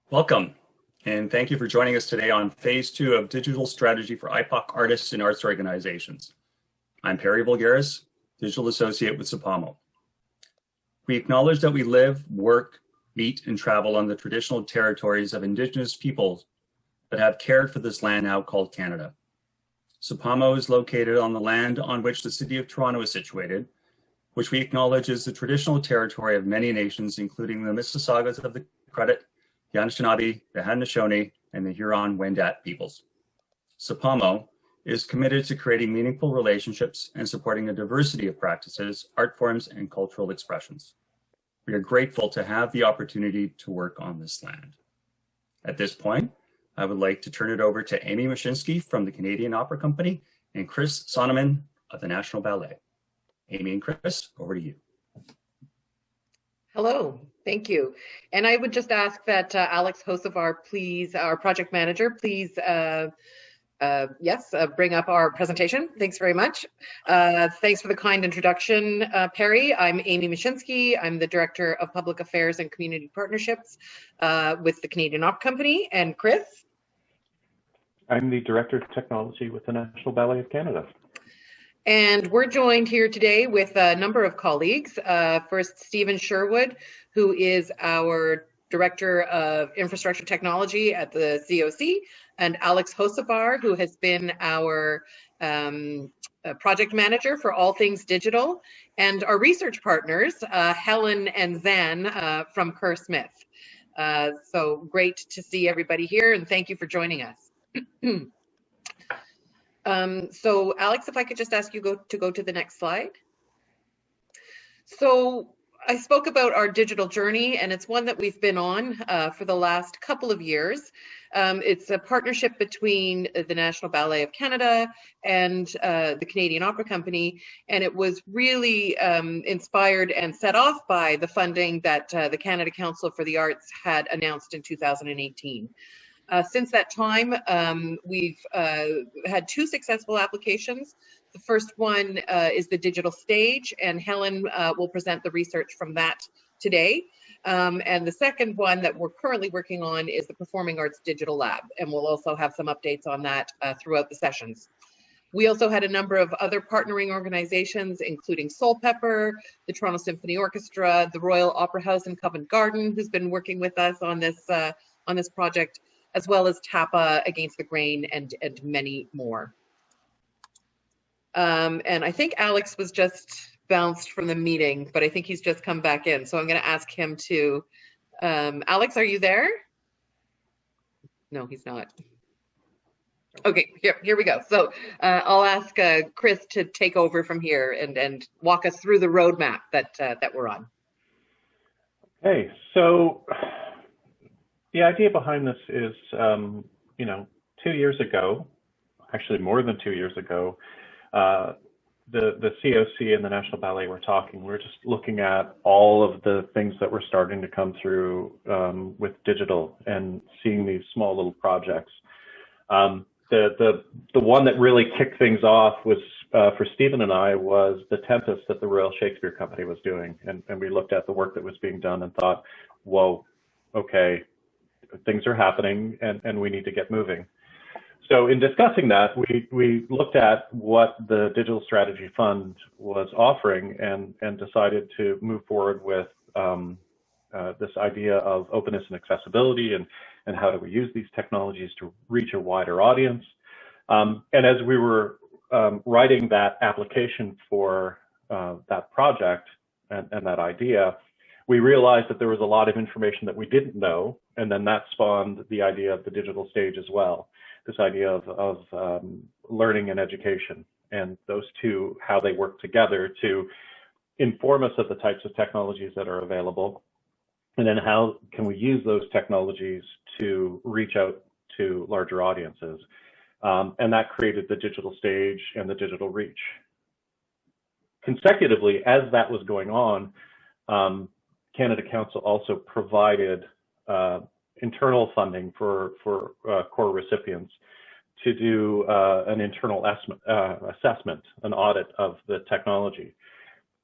Welcome, and thank you for joining us today on Phase 2 of Digital Strategy for IBPOC Artists and Arts Organizations. I'm Perry Bulgaris, Digital Associate with SAPAMO. We acknowledge that we live, work, meet, and travel on the traditional territories of Indigenous peoples that have cared for this land now called Canada. SAPAMO is located on the land on which the City of Toronto is situated, which we acknowledge is the traditional territory of many nations, including the Mississaugas of the Credit, the Anishinaabe, the Haudenosaunee, and the Huron-Wendat peoples. SAPAMO is committed to creating meaningful relationships and supporting a diversity of practices, art forms, and cultural expressions. We are grateful to have the opportunity to work on this land. At this point, I would like to turn it over to Amy Moshinski from the Canadian Opera Company and Chris Sonoma of the National Ballet. Amy and Chris, over to you. Hello, thank you. And I would just ask that Alex Hocevar, please, our project manager, please, bring up our presentation. Thanks very much. Thanks for the kind introduction, Perry. I'm Amy Moshinski. I'm the Director of Public Affairs and Community Partnerships with the Canadian Opera Company. And Chris? I'm the Director of Technology with the National Ballet of Canada. And we're joined here today with a number of colleagues. First, Stephen Sherwood, who is our Director of Infrastructure Technology at the COC, and Alex Hocevar, who has been our project manager for all things digital, and our research partners, Helen and Zan from Kerr Smith. So great to see everybody here, and thank you for joining us. So Alex, if I could just ask you to go to the next slide. So I spoke about our digital journey, and it's one that we've been on for the last couple of years. It's a partnership between the National Ballet of Canada and the Canadian Opera Company, and it was really inspired and set off by the funding that the Canada Council for the Arts had announced in 2018. Since that time, we've had two successful applications. The first one is the digital stage, and Helen will present the research from that today. And the second one that we're currently working on is the Performing Arts Digital Lab, and we'll also have some updates on that throughout the sessions. We also had a number of other partnering organizations, including Soul Pepper, the Toronto Symphony Orchestra, the Royal Opera House in Covent Garden, who's been working with us on this project, as well as TAPA, Against the Grain, and many more. And I think Alex was just bounced from the meeting, but I think he's just come back in. So I'm going to ask him to, Alex, are you there? No, he's not. Okay, here we go. So I'll ask Chris to take over from here and walk us through the roadmap that we're on. Okay, so the idea behind this is, 2 years ago, actually more than 2 years ago, the COC and the National Ballet were talking. We were just looking at all of the things that were starting to come through with digital and seeing these small little projects. The one that really kicked things off was for Stephen and I was the Tempest that the Royal Shakespeare Company was doing, and we looked at the work that was being done and thought, whoa, okay, things are happening and we need to get moving. So in discussing that, we looked at what the Digital Strategy Fund was offering and decided to move forward with this idea of openness and accessibility and how do we use these technologies to reach a wider audience. And as we were writing that application for that project and that idea, we realized that there was a lot of information that we didn't know, and then that spawned the idea of the digital stage as well, this idea of learning and education, and those two, how they work together to inform us of the types of technologies that are available, and then how can we use those technologies to reach out to larger audiences. And that created the digital stage and the digital reach. Consecutively, as that was going on, Canada Council also provided internal funding for core recipients to do an internal assessment, an audit of the technology.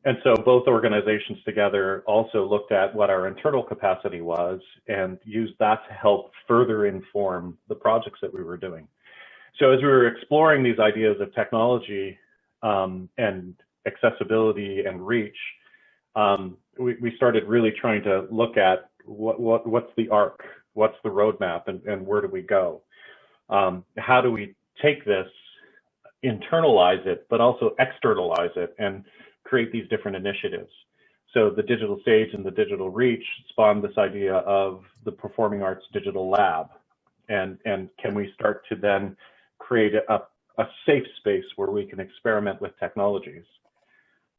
And so both organizations together also looked at what our internal capacity was and used that to help further inform the projects that we were doing. So as we were exploring these ideas of technology and accessibility and reach, we started really trying to look at what's the arc, what's the roadmap, and where do we go? How do we take this, internalize it, but also externalize it and create these different initiatives? So the digital stage and the digital reach spawned this idea of the Performing Arts Digital Lab. And can we start to then create a safe space where we can experiment with technologies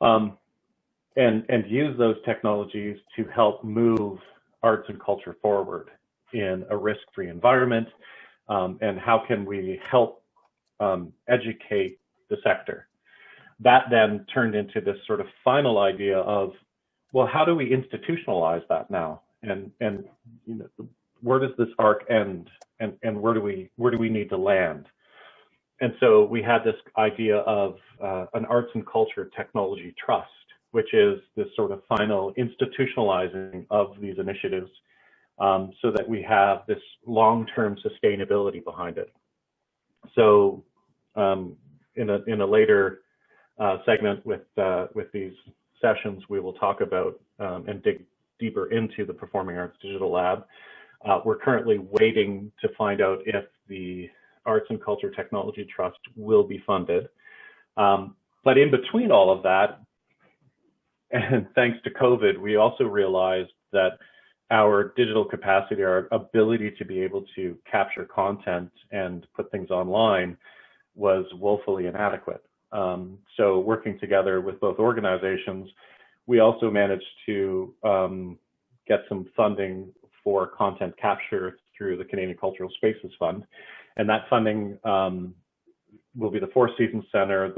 and use those technologies to help move arts and culture forward in a risk-free environment? And how can we help educate the sector? That then turned into this sort of final idea of, well, how do we institutionalize that now? And you know, where does this arc end? And where do we need to land? And so we had this idea of an arts and culture technology trust, which is this sort of final institutionalizing of these initiatives so that we have this long-term sustainability behind it. So in a later segment with these sessions, we will talk about and dig deeper into the Performing Arts Digital Lab. We're currently waiting to find out if the Arts and Culture Technology Trust will be funded. But in between all of that, and thanks to COVID, we also realized that our digital capacity, our ability to be able to capture content and put things online was woefully inadequate. So working together with both organizations, we also managed to get some funding for content capture through the Canadian Cultural Spaces Fund. And that funding will be the Four Seasons Center,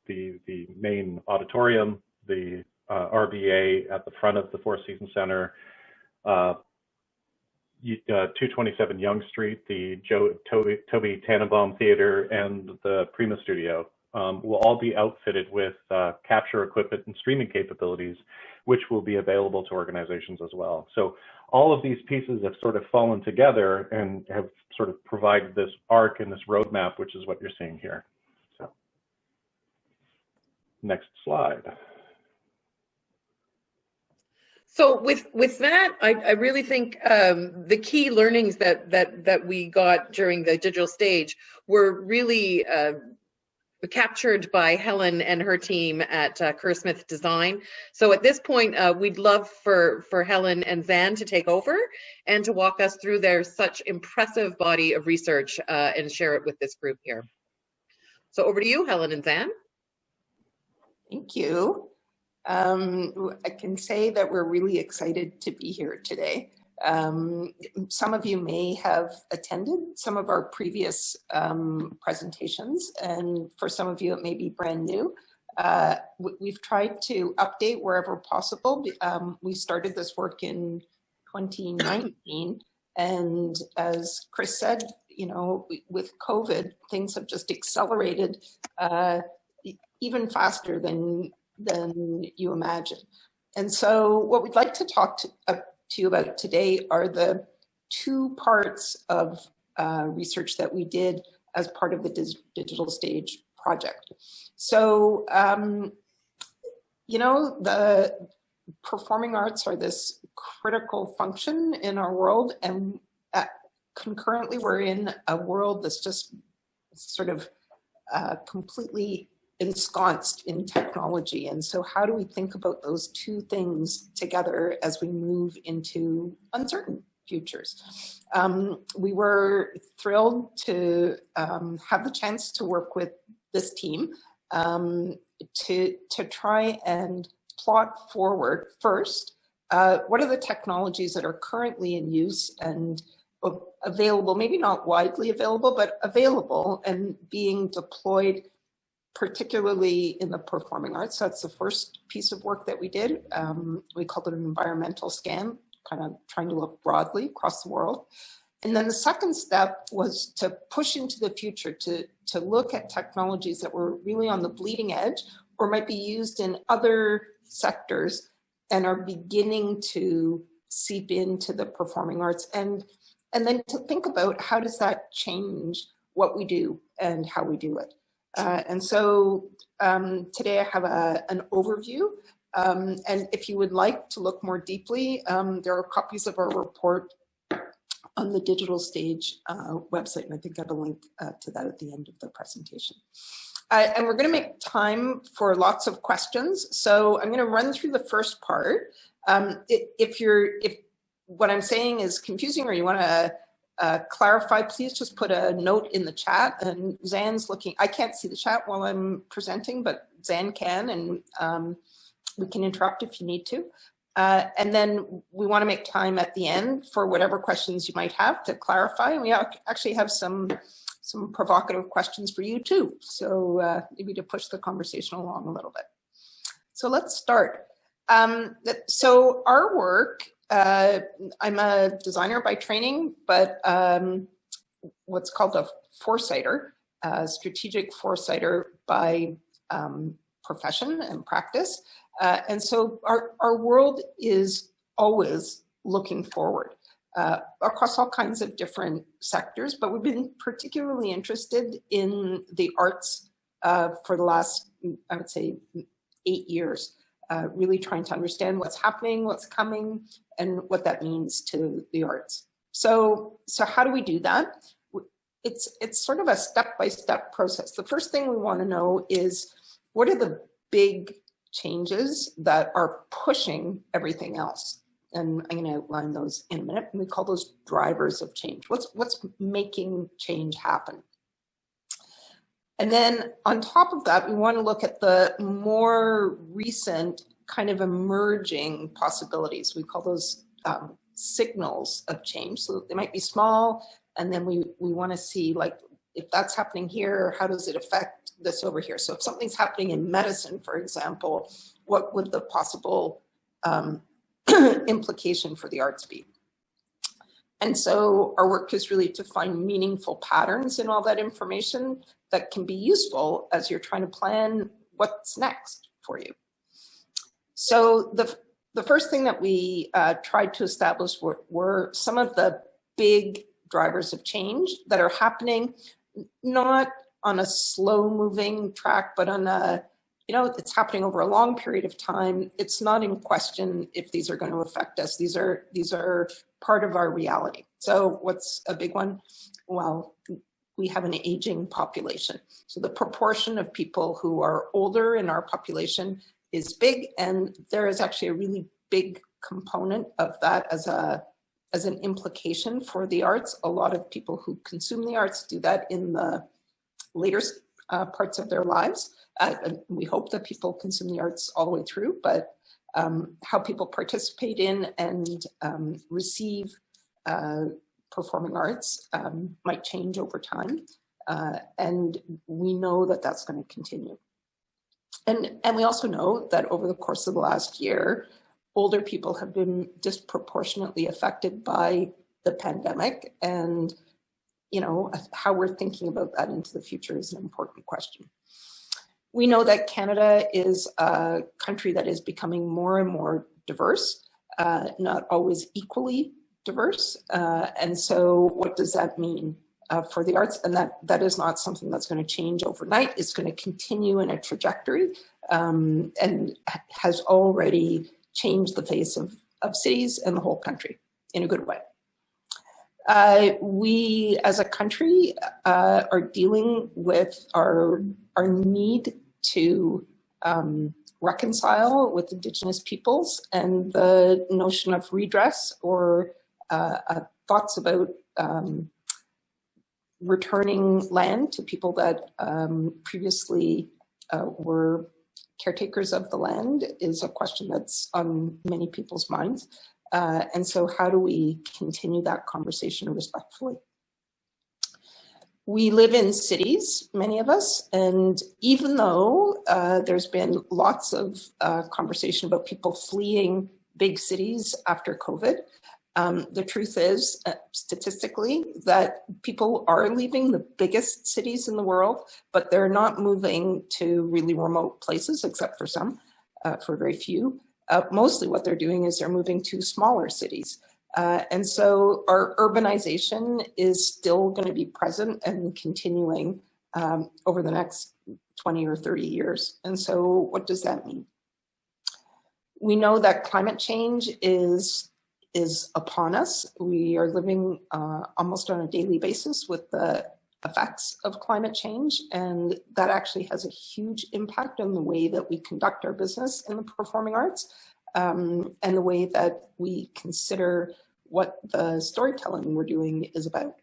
the main auditorium, the RBA at the front of the Four Seasons Center, 227 Yonge Street, the Toby Tannenbaum Theater, and the Prima Studio will all be outfitted with capture equipment and streaming capabilities, which will be available to organizations as well. So all of these pieces have sort of fallen together and have sort of provided this arc and this roadmap, which is what you're seeing here. So next slide. So with that, I really think the key learnings that we got during the digital stage were really captured by Helen and her team at Kerr-Smith Design. So at this point, we'd love for Helen and Zan to take over and to walk us through their such impressive body of research and share it with this group here. So over to you, Helen and Zan. Thank you. I can say that we're really excited to be here today. Some of you may have attended some of our previous presentations, and for some of you it may be brand new. We've tried to update wherever possible. We started this work in 2019, and as Chris said, you know, with COVID, things have just accelerated even faster than you imagine. And so what we'd like to talk to you about today are the two parts of research that we did as part of the digital stage project. So, you know, the performing arts are this critical function in our world, and concurrently we're in a world that's just sort of completely ensconced in technology. And so how do we think about those two things together as we move into uncertain futures? We were thrilled to have the chance to work with this team to try and plot forward first, what are the technologies that are currently in use and available, maybe not widely available, but available and being deployed particularly in the performing arts. So that's the first piece of work that we did. We called it an environmental scan, kind of trying to look broadly across the world. And then the second step was to push into the future, to look at technologies that were really on the bleeding edge or might be used in other sectors and are beginning to seep into the performing arts, and then to think about how does that change what we do and how we do it. And so today I have an overview, and if you would like to look more deeply, there are copies of our report on the Digital Stage website, and I think I have a link to that at the end of the presentation. And we're going to make time for lots of questions. So I'm going to run through the first part. If what I'm saying is confusing or you want to clarify, please just put a note in the chat. And Zan's looking, I can't see the chat while I'm presenting, but Zan can, and we can interrupt if you need to. And then we want to make time at the end for whatever questions you might have to clarify. And we actually have some provocative questions for you too. So maybe to push the conversation along a little bit. So let's start. So our work, I'm a designer by training, but what's called a foresighter, strategic foresighter by profession and practice. And so our world is always looking forward across all kinds of different sectors, but we've been particularly interested in the arts for the last, I would say, 8 years, really trying to understand what's happening, what's coming, and what that means to the arts. So how do we do that? It's sort of a step-by-step process. The first thing we want to know is, what are the big changes that are pushing everything else? And I'm going to outline those in a minute. We call those drivers of change. What's making change happen? And then on top of that, we want to look at the more recent kind of emerging possibilities. We call those signals of change. So they might be small, and then we want to see, like, if that's happening here, how does it affect this over here? So if something's happening in medicine, for example, what would the possible implication for the arts be? And so our work is really to find meaningful patterns in all that information that can be useful as you're trying to plan what's next for you. So the first thing that we tried to establish were some of the big drivers of change that are happening, not on a slow moving track, but on a, it's happening over a long period of time. It's not in question if these are going to affect us. These are part of our reality. So what's a big one? Well, we have an aging population. So the proportion of people who are older in our population is big, and there is actually a really big component of that as an implication for the arts. A lot of people who consume the arts do that in the later parts of their lives. We hope that people consume the arts all the way through, but how people participate in and receive performing arts might change over time. And we know that that's going to continue. And we also know that over the course of the last year, older people have been disproportionately affected by the pandemic, and how we're thinking about that into the future is an important question. We know that Canada is a country that is becoming more and more diverse, not always equally diverse. And so what does that mean for the arts? And that is not something that's going to change overnight. It's going to continue in a trajectory and has already changed the face of cities and the whole country in a good way. We as a country are dealing with our need to reconcile with Indigenous peoples, and the notion of redress or thoughts about returning land to people that previously were caretakers of the land is a question that's on many people's minds. And so how do we continue that conversation respectfully? We live in cities, many of us, and even though there's been lots of conversation about people fleeing big cities after COVID, The truth is, statistically, that people are leaving the biggest cities in the world, but they're not moving to really remote places, except for some, for very few. Mostly what they're doing is they're moving to smaller cities. And so our urbanization is still going to be present and continuing over the next 20 or 30 years. And so what does that mean? We know that climate change is upon us. We are living almost on a daily basis with the effects of climate change, and that actually has a huge impact on the way that we conduct our business in the performing arts, and the way that we consider what the storytelling we're doing is about.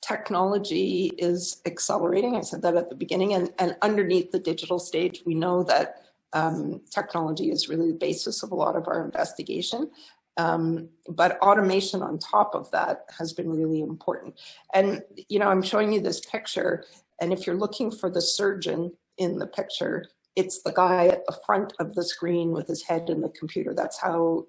Technology is accelerating. I said that at the beginning, and underneath the digital stage, we know that technology is really the basis of a lot of our investigation. But automation on top of that has been really important. And, you know, I'm showing you this picture, and if you're looking for the surgeon in the picture, it's the guy at the front of the screen with his head in the computer. That's how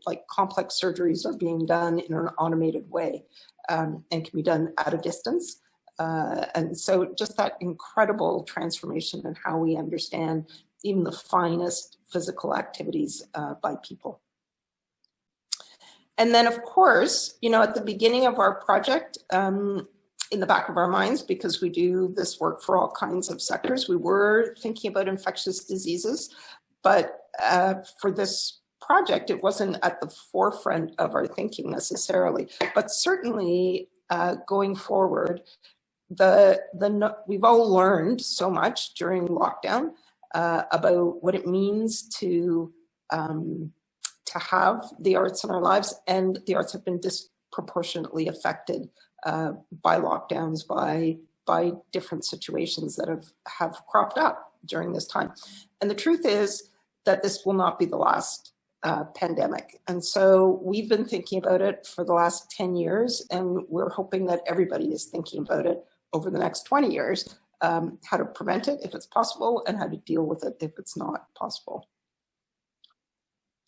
like complex surgeries are being done in an automated way, and can be done at a distance. And so just that incredible transformation in how we understand even the finest physical activities by people. And then, of course, you know, at the beginning of our project, in the back of our minds, because we do this work for all kinds of sectors, we were thinking about infectious diseases, but for this project, it wasn't at the forefront of our thinking necessarily. But certainly going forward, we've all learned so much during lockdown about what it means to have the arts in our lives, and the arts have been disproportionately affected by lockdowns, by different situations that have cropped up during this time. And the truth is that this will not be the last pandemic. And so we've been thinking about it for the last 10 years, and we're hoping that everybody is thinking about it over the next 20 years, how to prevent it if it's possible, and how to deal with it if it's not possible.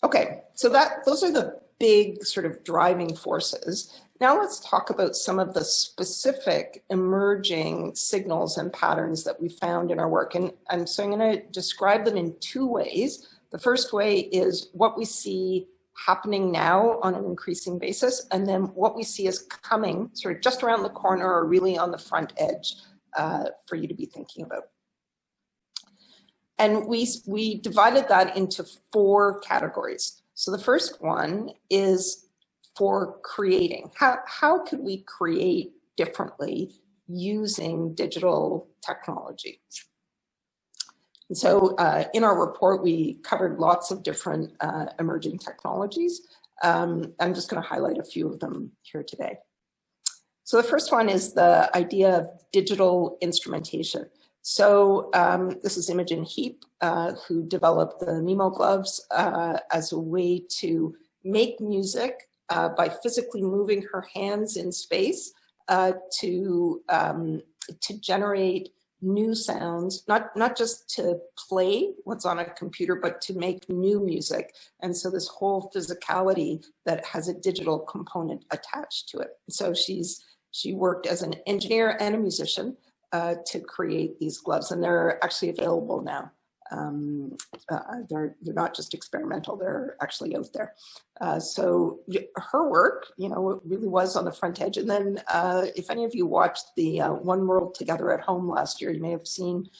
Okay, so those are the big sort of driving forces. Now let's talk about some of the specific emerging signals and patterns that we found in our work. And so I'm going to describe them in two ways. The first way is what we see happening now on an increasing basis, and then what we see is coming sort of just around the corner or really on the front edge for you to be thinking about. And we divided that into 4 categories. So the first one is for creating. How could we create differently using digital technology? And so in our report, we covered lots of different emerging technologies. I'm just going to highlight a few of them here today. So the first one is the idea of digital instrumentation. So this is Imogen Heap, who developed the Mimo gloves as a way to make music by physically moving her hands in space to generate new sounds, not just to play what's on a computer, but to make new music. And so this whole physicality that has a digital component attached to it. So she worked as an engineer and a musician to create these gloves, and they're actually available now. They're not just experimental, they're actually out there. So her work, you know, it really was on the front edge. And then if any of you watched the One World Together at Home last year, you may have seen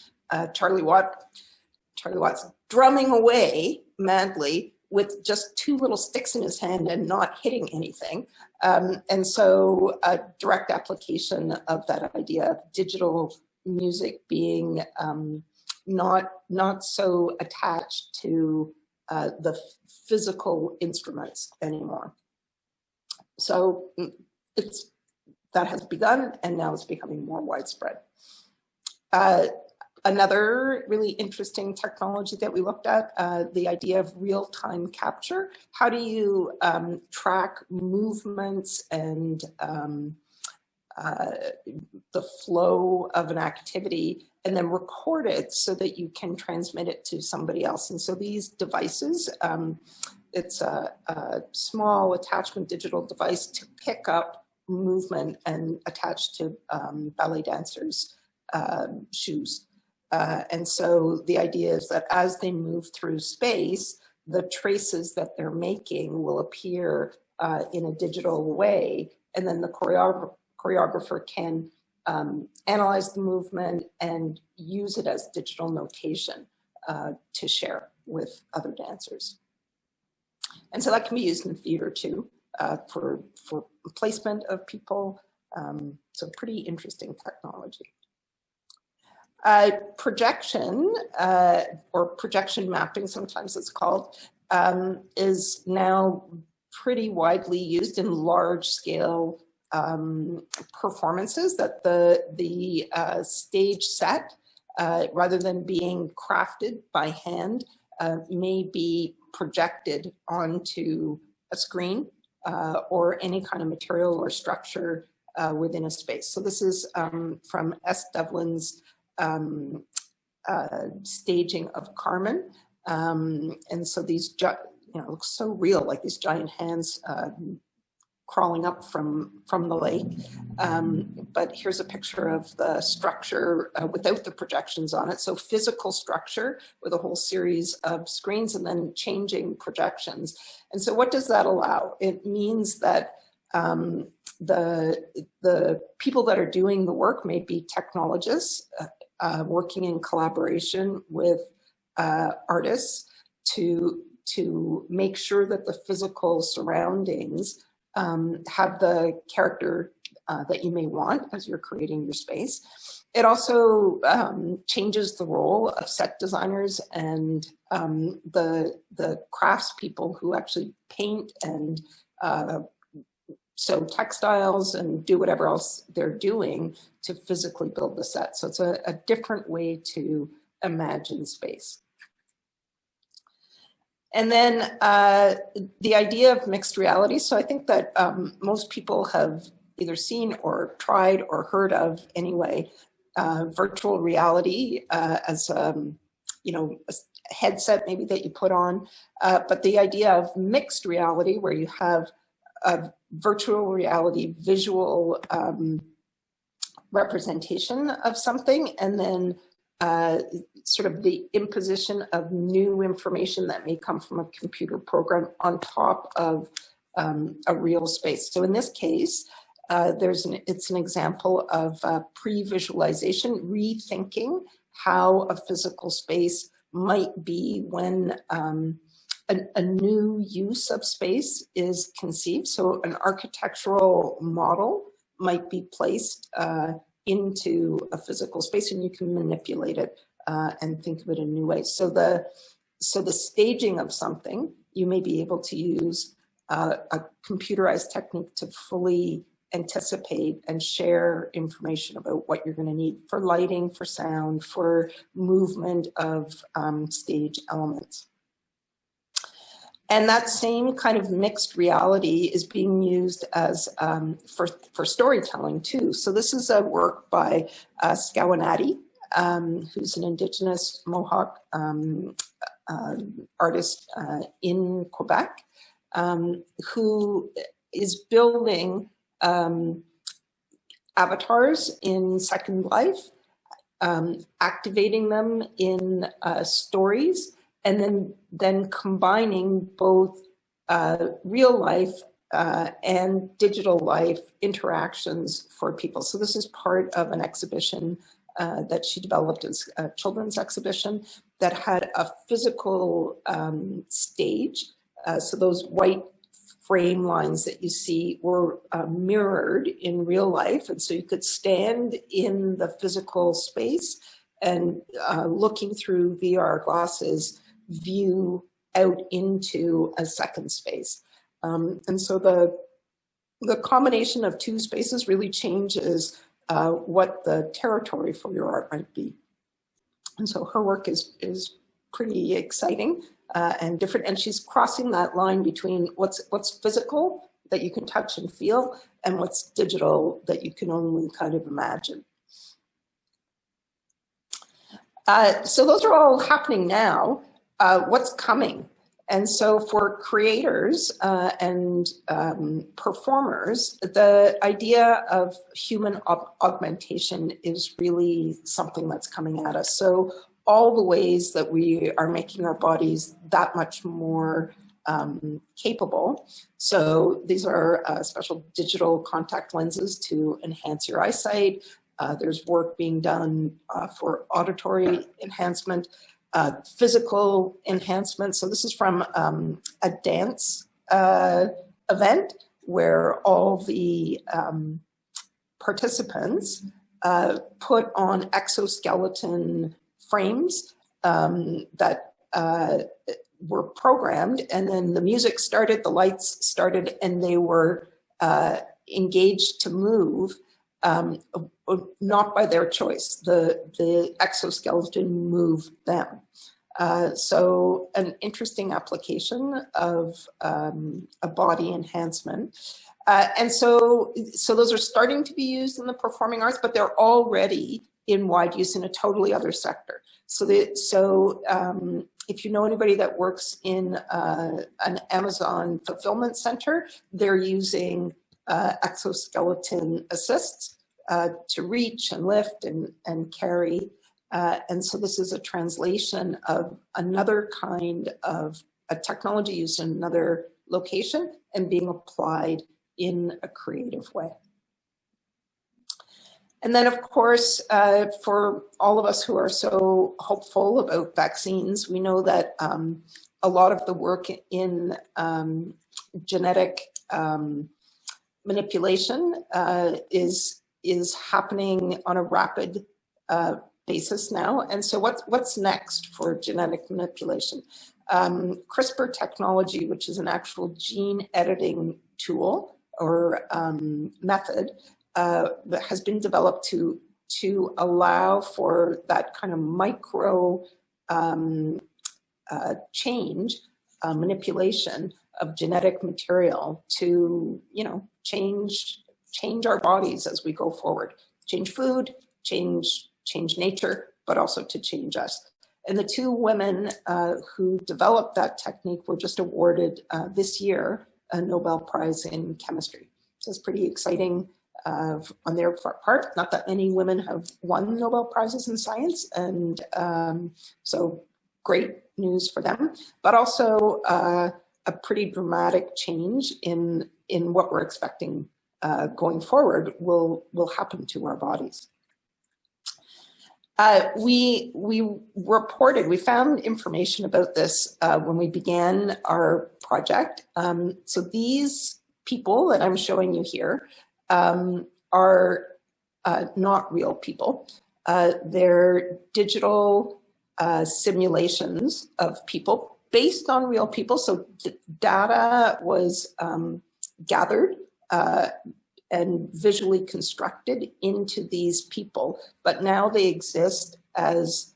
Charlie Watts drumming away madly with just 2 little sticks in his hand and not hitting anything. And so a direct application of that idea of digital music being not so attached to the physical instruments anymore. So that has begun, and now it's becoming more widespread. Another really interesting technology that we looked at, the idea of real-time capture. How do you track movements and the flow of an activity and then record it so that you can transmit it to somebody else? And so these devices, it's a small attachment digital device to pick up movement and attach to ballet dancers' shoes. And so the idea is that as they move through space, the traces that they're making will appear in a digital way, and then the choreographer can analyze the movement and use it as digital notation to share with other dancers. And so that can be used in theater too, for placement of people. So pretty interesting technology. Projection, or projection mapping, sometimes it's called, is now pretty widely used in large scale performances, that the stage set, rather than being crafted by hand, may be projected onto a screen or any kind of material or structure within a space. So this is from S. Devlin's staging of Carmen. And so these, it looks so real, like these giant hands crawling up from the lake. But here's a picture of the structure without the projections on it. So physical structure with a whole series of screens and then changing projections. And so what does that allow? It means that the people that are doing the work may be technologists working in collaboration with artists to make sure that the physical surroundings have the character that you may want as you're creating your space. It also changes the role of set designers and the craftspeople who actually paint and sew textiles and do whatever else they're doing to physically build the set. So it's a different way to imagine space. And then the idea of mixed reality. So I think that most people have either seen or tried or heard of anyway, virtual reality as a headset maybe that you put on. But the idea of mixed reality, where you have a virtual reality visual representation of something, and then sort of the imposition of new information that may come from a computer program on top of a real space. So in this case, it's an example of pre-visualization, rethinking how a physical space might be when a new use of space is conceived. So an architectural model might be placed into a physical space, and you can manipulate it and think of it in new ways. So the staging of something, you may be able to use a computerized technique to fully anticipate and share information about what you're going to need for lighting, for sound, for movement of stage elements. And that same kind of mixed reality is being used as for storytelling too. So this is a work by Scawanati, who's an Indigenous Mohawk artist in Quebec, who is building avatars in Second Life, activating them in stories, and then combining both real life and digital life interactions for people. So this is part of an exhibition that she developed as a children's exhibition that had a physical stage. So those white frame lines that you see were mirrored in real life. And so you could stand in the physical space and looking through VR glasses, view out into a second space. And so the combination of two spaces really changes what the territory for your art might be. And so her work is pretty exciting and different. And she's crossing that line between what's physical that you can touch and feel and what's digital that you can only kind of imagine. So those are all happening now. What's coming? And so for creators and performers, the idea of human augmentation is really something that's coming at us. So all the ways that we are making our bodies that much more capable. So these are special digital contact lenses to enhance your eyesight. There's work being done for auditory enhancement, physical enhancement. So this is from a dance event where all the participants put on exoskeleton frames that were programmed, and then the music started, the lights started, and they were engaged to move, not by their choice. The exoskeleton moved them. So an interesting application of a body enhancement. And so those are starting to be used in the performing arts, but they're already in wide use in a totally other sector. So if you know anybody that works in an Amazon fulfillment center, they're using exoskeleton assists to reach and lift and carry. And so this is a translation of another kind of a technology used in another location and being applied in a creative way. And then, of course, for all of us who are so hopeful about vaccines, we know that a lot of the work in genetic manipulation is happening on a rapid basis now. And so what's next for genetic manipulation? CRISPR technology, which is an actual gene editing tool or method, that has been developed to allow for that kind of micro change, manipulation of genetic material to, change our bodies as we go forward, change food, change nature, but also to change us. And the two women who developed that technique were just awarded this year a Nobel Prize in chemistry. So it's pretty exciting on their part. Not that many women have won Nobel Prizes in science, and so great news for them, but also a pretty dramatic change in what we're expecting going forward will happen to our bodies. We found information about this when we began our project. So these people that I'm showing you here are not real people. They're digital simulations of people based on real people. So data was gathered and visually constructed into these people, but now they exist as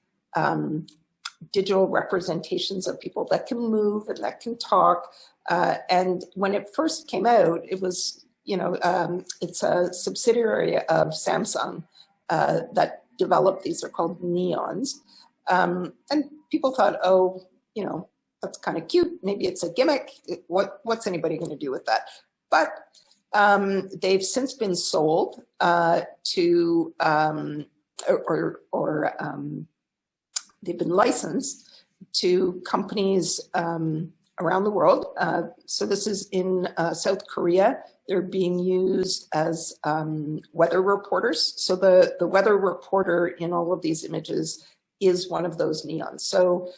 digital representations of people that can move and that can talk. And when it first came out, it was, it's a subsidiary of Samsung that developed these. Are called neons. And people thought, oh, that's kind of cute. Maybe it's a gimmick. What's anybody going to do with that? But they've since been sold to, they've been licensed to companies around the world. So this is in South Korea. They're being used as weather reporters. So the weather reporter in all of these images is one of those neons. So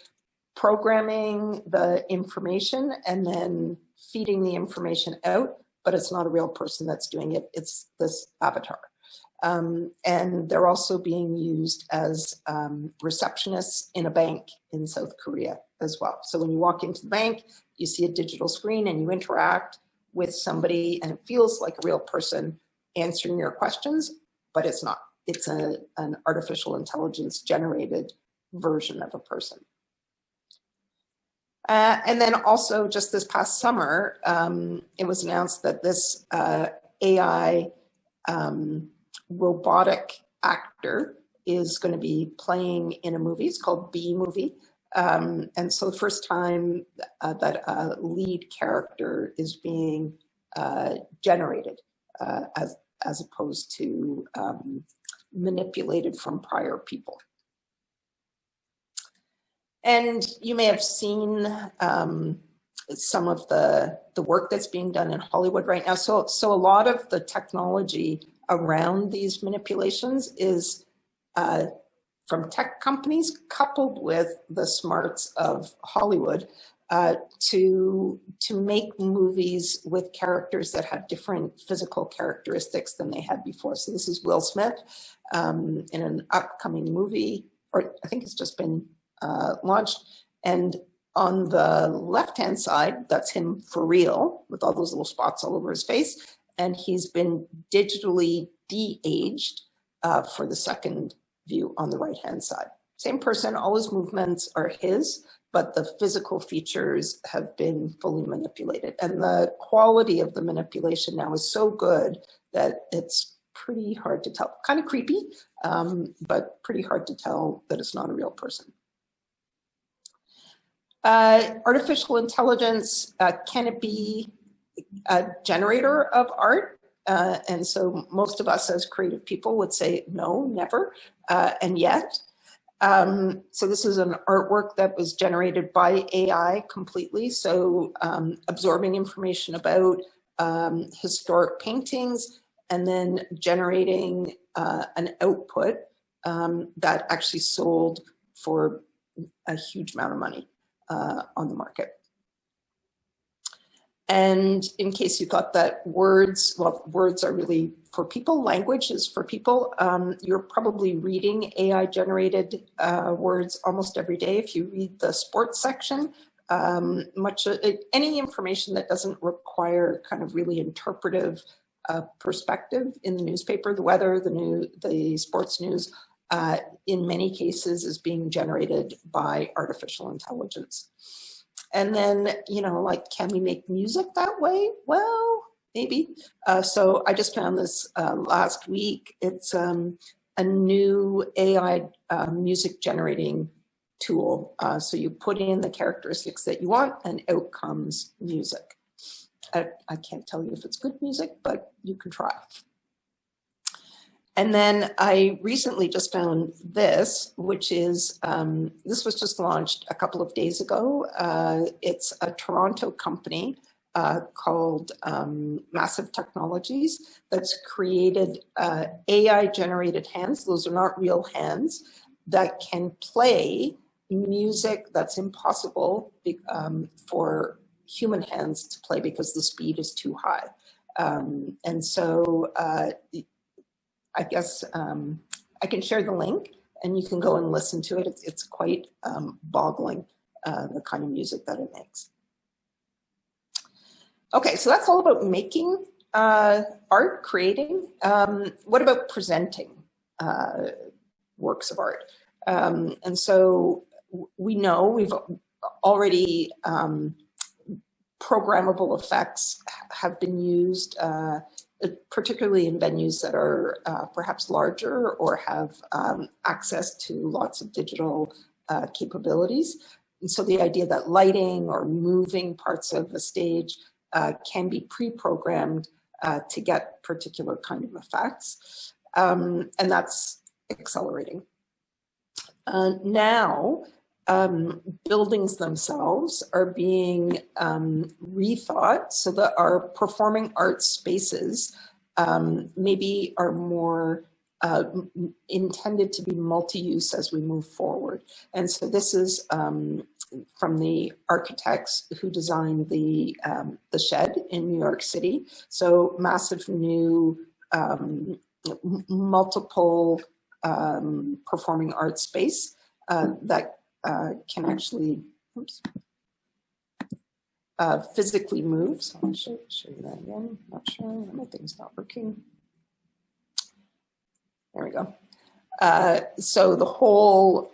programming the information and then feeding the information out, but it's not a real person that's doing it. It's this avatar. And they're also being used as receptionists in a bank in South Korea as well. So when you walk into the bank, you see a digital screen and you interact with somebody and it feels like a real person answering your questions, but it's not. It's an artificial intelligence generated version of a person. And then also just this past summer, it was announced that this AI robotic actor is going to be playing in a movie. It's called B Movie. And so the first time that a lead character is being generated as opposed to manipulated from prior people. And you may have seen some of the work that's being done in Hollywood right now. So a lot of the technology around these manipulations is from tech companies coupled with the smarts of Hollywood to make movies with characters that have different physical characteristics than they had before. So this is Will Smith in an upcoming movie, or I think it's just been launched. And on the left-hand side, that's him for real with all those little spots all over his face. And he's been digitally de-aged for the second view on the right-hand side. Same person, all his movements are his, but the physical features have been fully manipulated. And the quality of the manipulation now is so good that it's pretty hard to tell. Kind of creepy, but pretty hard to tell that it's not a real person. Artificial intelligence, can it be a generator of art? And so most of us as creative people would say, no, never, and yet. So this is an artwork that was generated by AI completely. So absorbing information about historic paintings and then generating an output that actually sold for a huge amount of money on the market. And in case you thought that words are really for people, language is for people, you're probably reading AI generated words almost every day. If you read the sports section, any information that doesn't require kind of really interpretive perspective in the newspaper, the weather, the sports news, in many cases is being generated by artificial intelligence. And then, like, can we make music that way? Well, maybe. So I just found this last week. It's a new AI music generating tool. So you put in the characteristics that you want and out comes music. I can't tell you if it's good music, but you can try. And then I recently just found this, which is, this was just launched a couple of days ago. It's a Toronto company called Massive Technologies that's created AI-generated hands. Those are not real hands that can play music that's impossible for human hands to play because the speed is too high. And so I guess I can share the link and you can go and listen to it. It's quite boggling, the kind of music that it makes. Okay, so that's all about making art, creating. What about presenting works of art? And so we know we've already programmable effects have been used particularly in venues that are perhaps larger or have access to lots of digital capabilities. And so the idea that lighting or moving parts of the stage can be pre-programmed to get particular kind of effects. And that's accelerating. Now, buildings themselves are being rethought so that our performing arts spaces maybe are more intended to be multi-use as we move forward. And so this is from the architects who designed the shed in New York City. So massive new multiple performing arts space that can actually physically move. So I'll show you that again. Not sure, my thing's not working. There we go. So the whole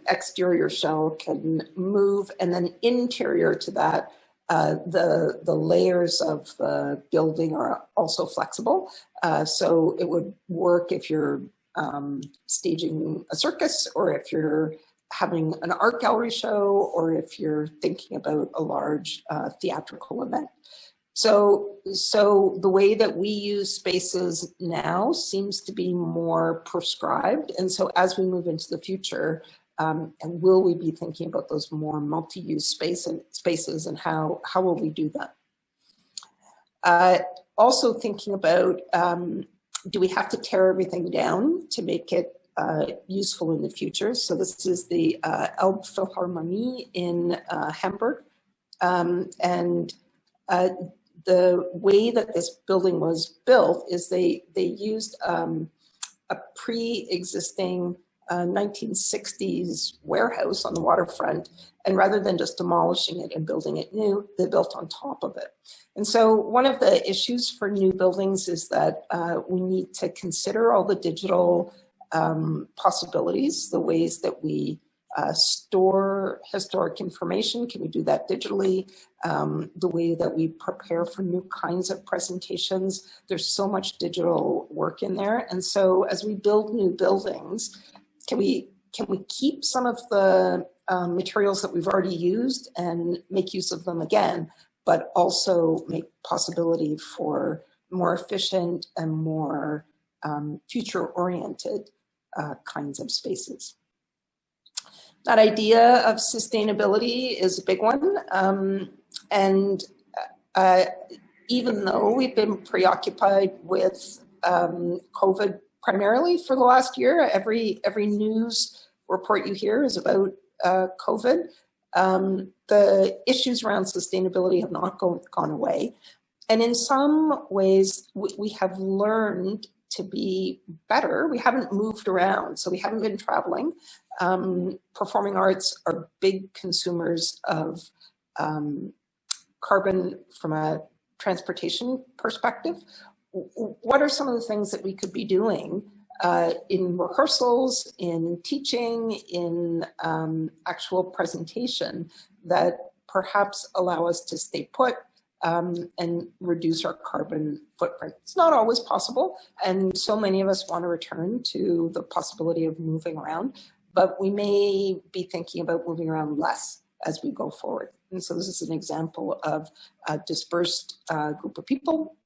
exterior shell can move, and then interior to that, the layers of the building are also flexible. So it would work if you're staging a circus, or if you're having an art gallery show, or if you're thinking about a large theatrical event. So the way that we use spaces now seems to be more prescribed. And so as we move into the future, and will we be thinking about those more multi-use spaces, and how will we do that? Also thinking about, do we have to tear everything down to make it useful in the future? So this is the Elbphilharmonie in Hamburg. The way that this building was built is they used a pre-existing 1960s warehouse on the waterfront, and rather than just demolishing it and building it new, they built on top of it. And so one of the issues for new buildings is that we need to consider all the digital possibilities, the ways that we store historic information. Can we do that digitally? The way that we prepare for new kinds of presentations. There's so much digital work in there. And so as we build new buildings, can we keep some of the materials that we've already used and make use of them again, but also make possibility for more efficient and more future-oriented kinds of spaces? That idea of sustainability is a big one. Even though we've been preoccupied with COVID primarily for the last year, every news report you hear is about COVID. The issues around sustainability have not gone away. And in some ways, we have learned to be better. We haven't moved around, so we haven't been traveling. Performing arts are big consumers of carbon from a transportation perspective. What are some of the things that we could be doing in rehearsals, in teaching, in actual presentation that perhaps allow us to stay put and reduce our carbon footprint? It's not always possible, and so many of us want to return to the possibility of moving around, but we may be thinking about moving around less as we go forward. And so this is an example of a dispersed group of people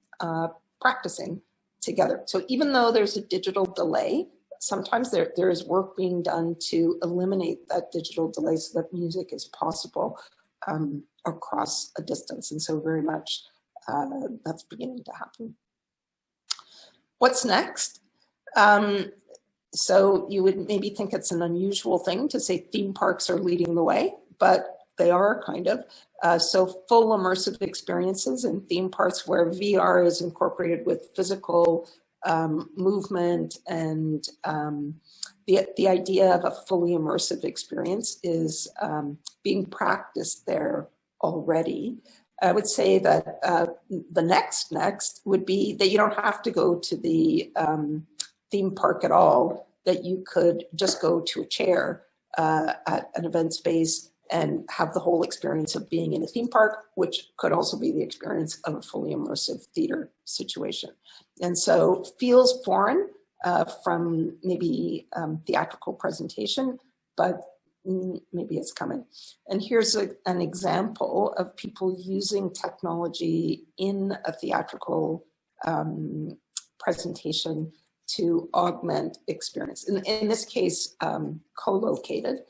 practicing together. So even though there's a digital delay, sometimes there is work being done to eliminate that digital delay so that music is possible across a distance. And so very much that's beginning to happen. What's next? So you would maybe think it's an unusual thing to say theme parks are leading the way, but they are kind of. So full immersive experiences in theme parks where VR is incorporated with physical movement, and the idea of a fully immersive experience is being practiced there already. I would say that the next would be that you don't have to go to the theme park at all, that you could just go to a chair at an event space and have the whole experience of being in a theme park, which could also be the experience of a fully immersive theater situation. And so feels foreign from maybe theatrical presentation, but maybe it's coming. And here's an example of people using technology in a theatrical presentation to augment experience. In this case, co-located.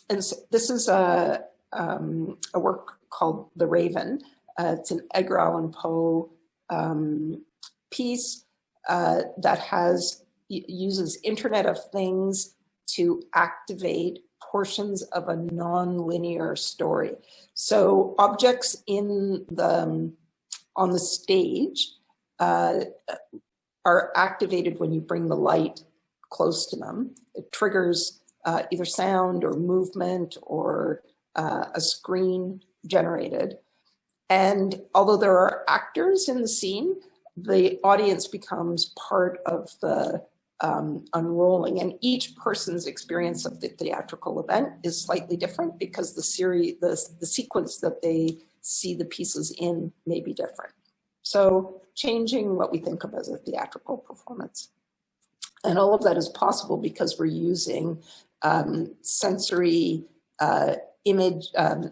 And so this is a work called The Raven. It's an Edgar Allan Poe piece that uses Internet of Things to activate portions of a non-linear story. So objects on the stage are activated when you bring the light close to them. It triggers either sound or movement or a screen generated. And although there are actors in the scene, the audience becomes part of the unrolling, and each person's experience of the theatrical event is slightly different because the sequence that they see the pieces in may be different. So changing what we think of as a theatrical performance. And all of that is possible because we're using sensory image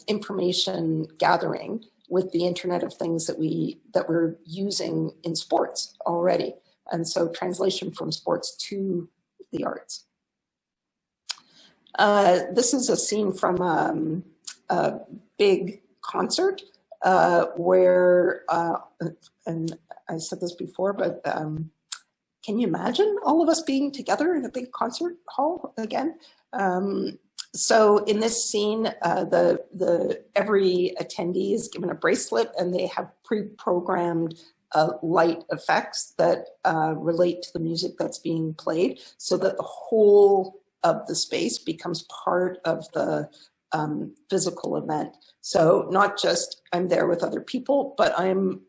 information gathering with the Internet of Things that we're using in sports already. And so translation from sports to the arts. This is a scene from a big concert where, and I said this before, but can you imagine all of us being together in a big concert hall again? So in this scene, every attendee is given a bracelet and they have pre-programmed light effects that relate to the music that's being played, so that the whole of the space becomes part of the physical event. So not just I'm there with other people, but I'm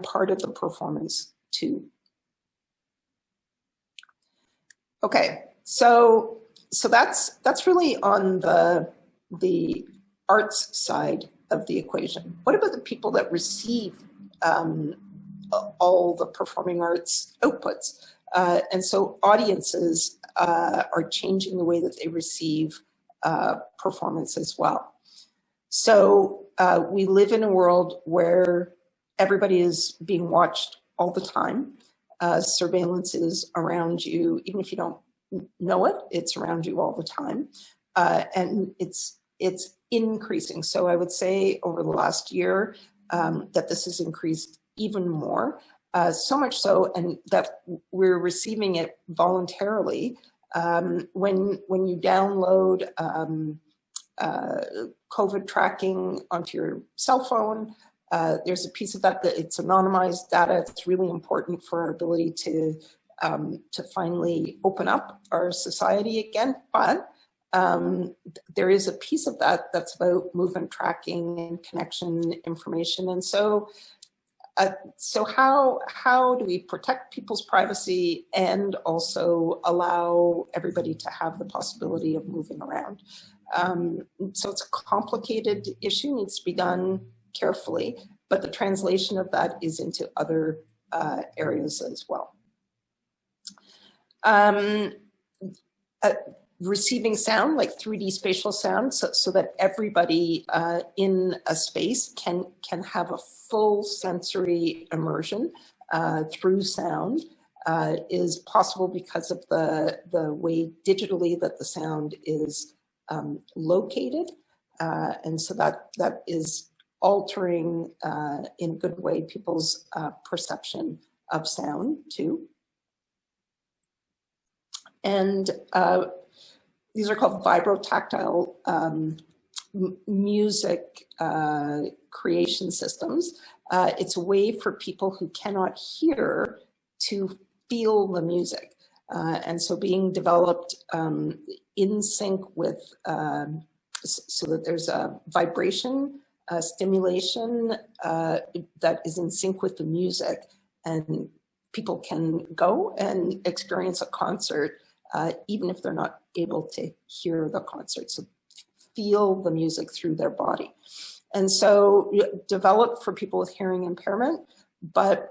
part of the performance too. Okay, so that's really on the arts side of the equation. What about the people that receive all the performing arts outputs? And so audiences are changing the way that they receive performance as well. So we live in a world where everybody is being watched all the time. Surveillance is around you, even if you don't know it, it's around you all the time. And it's increasing. So I would say over the last year that this has increased even more. So much so, and that we're receiving it voluntarily. When you download COVID tracking onto your cell phone, there's a piece of that it's anonymized data. It's really important for our ability to finally open up our society again. But there is a piece of that that's about movement tracking and connection information. And so how do we protect people's privacy and also allow everybody to have the possibility of moving around? So it's a complicated issue, needs to be done carefully, but the translation of that is into other areas as well. Receiving sound, like 3D spatial sound, so that everybody in a space can have a full sensory immersion through sound is possible because of the way digitally that the sound is located. And so that is altering in a good way people's perception of sound too. And these are called vibrotactile music creation systems. It's a way for people who cannot hear to feel the music. And so being developed in sync with, so that there's a vibration stimulation that is in sync with the music, and people can go and experience a concert even if they're not able to hear the concert. So feel the music through their body. And so developed for people with hearing impairment, but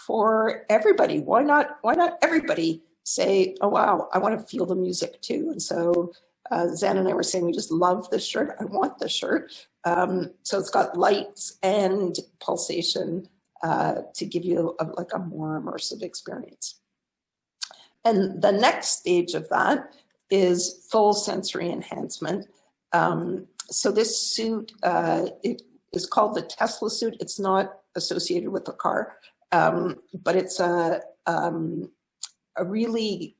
for everybody. Why not everybody say, oh wow, I want to feel the music too? And so Zan and I were saying we just love this shirt. I want this shirt. So it's got lights and pulsation to give you like a more immersive experience. And the next stage of that is full sensory enhancement. So this suit, it is called the Tesla suit. It's not associated with the car, but it's a really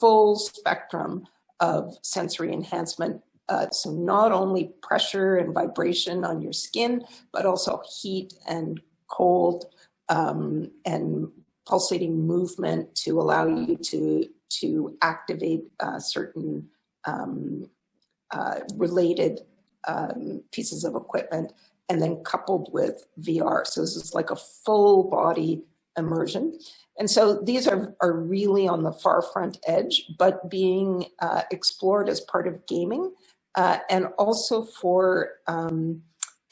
full spectrum of sensory enhancement. So not only pressure and vibration on your skin, but also heat and cold and pulsating movement to allow you to activate certain related pieces of equipment, and then coupled with VR. So this is like a full body immersion. And so these are really on the far front edge, but being explored as part of gaming and also for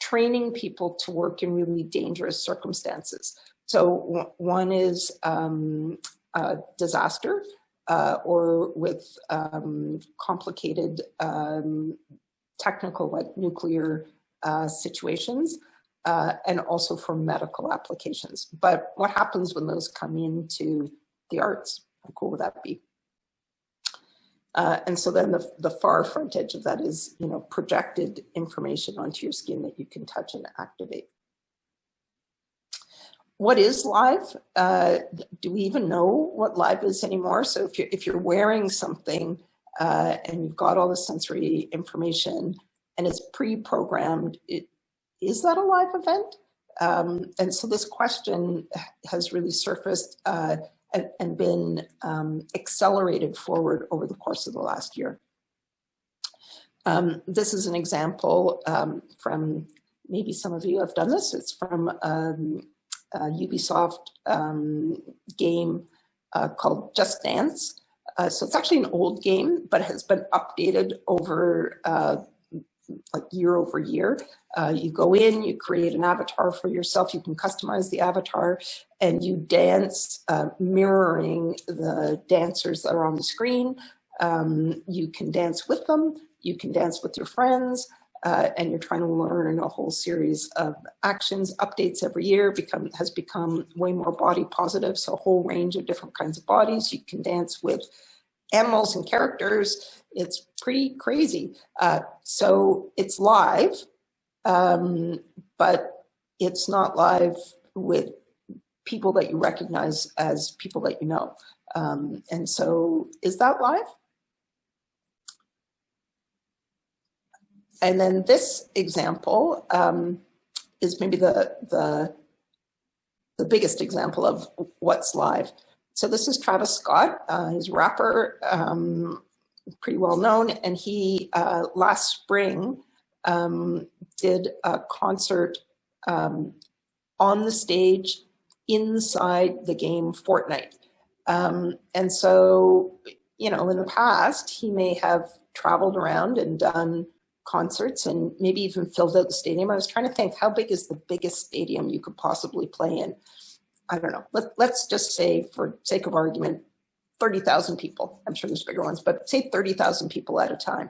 training people to work in really dangerous circumstances. So one is disaster. or with complicated technical, like nuclear situations, and also for medical applications. But what happens when those come into the arts? How cool would that be? And so then the far front edge of that is, you know, projected information onto your skin that you can touch and activate. What is live? Do we even know what live is anymore? So if you're wearing something and you've got all the sensory information and it's pre-programmed, is that a live event? And so this question has really surfaced and been accelerated forward over the course of the last year. This is an example from, maybe some of you have done this, it's from Ubisoft game called Just Dance. So it's actually an old game, but has been updated over like year over year. You go in, you create an avatar for yourself, you can customize the avatar, and you dance mirroring the dancers that are on the screen. You can dance with them, you can dance with your friends, and you're trying to learn a whole series of actions. Updates every year, has become way more body positive, so a whole range of different kinds of bodies. You can dance with animals and characters. It's pretty crazy. So it's live, but it's not live with people that you recognize as people that you know. And so is that live? And then this example is maybe the biggest example of what's live. So this is Travis Scott. He's a rapper, pretty well known, and he last spring did a concert on the stage inside the game Fortnite. And so, you know, in the past, he may have traveled around and done concerts and maybe even filled out the stadium. I was trying to think, how big is the biggest stadium you could possibly play in? I don't know. Let's just say, for sake of argument, 30,000 people. I'm sure there's bigger ones, but say 30,000 people at a time.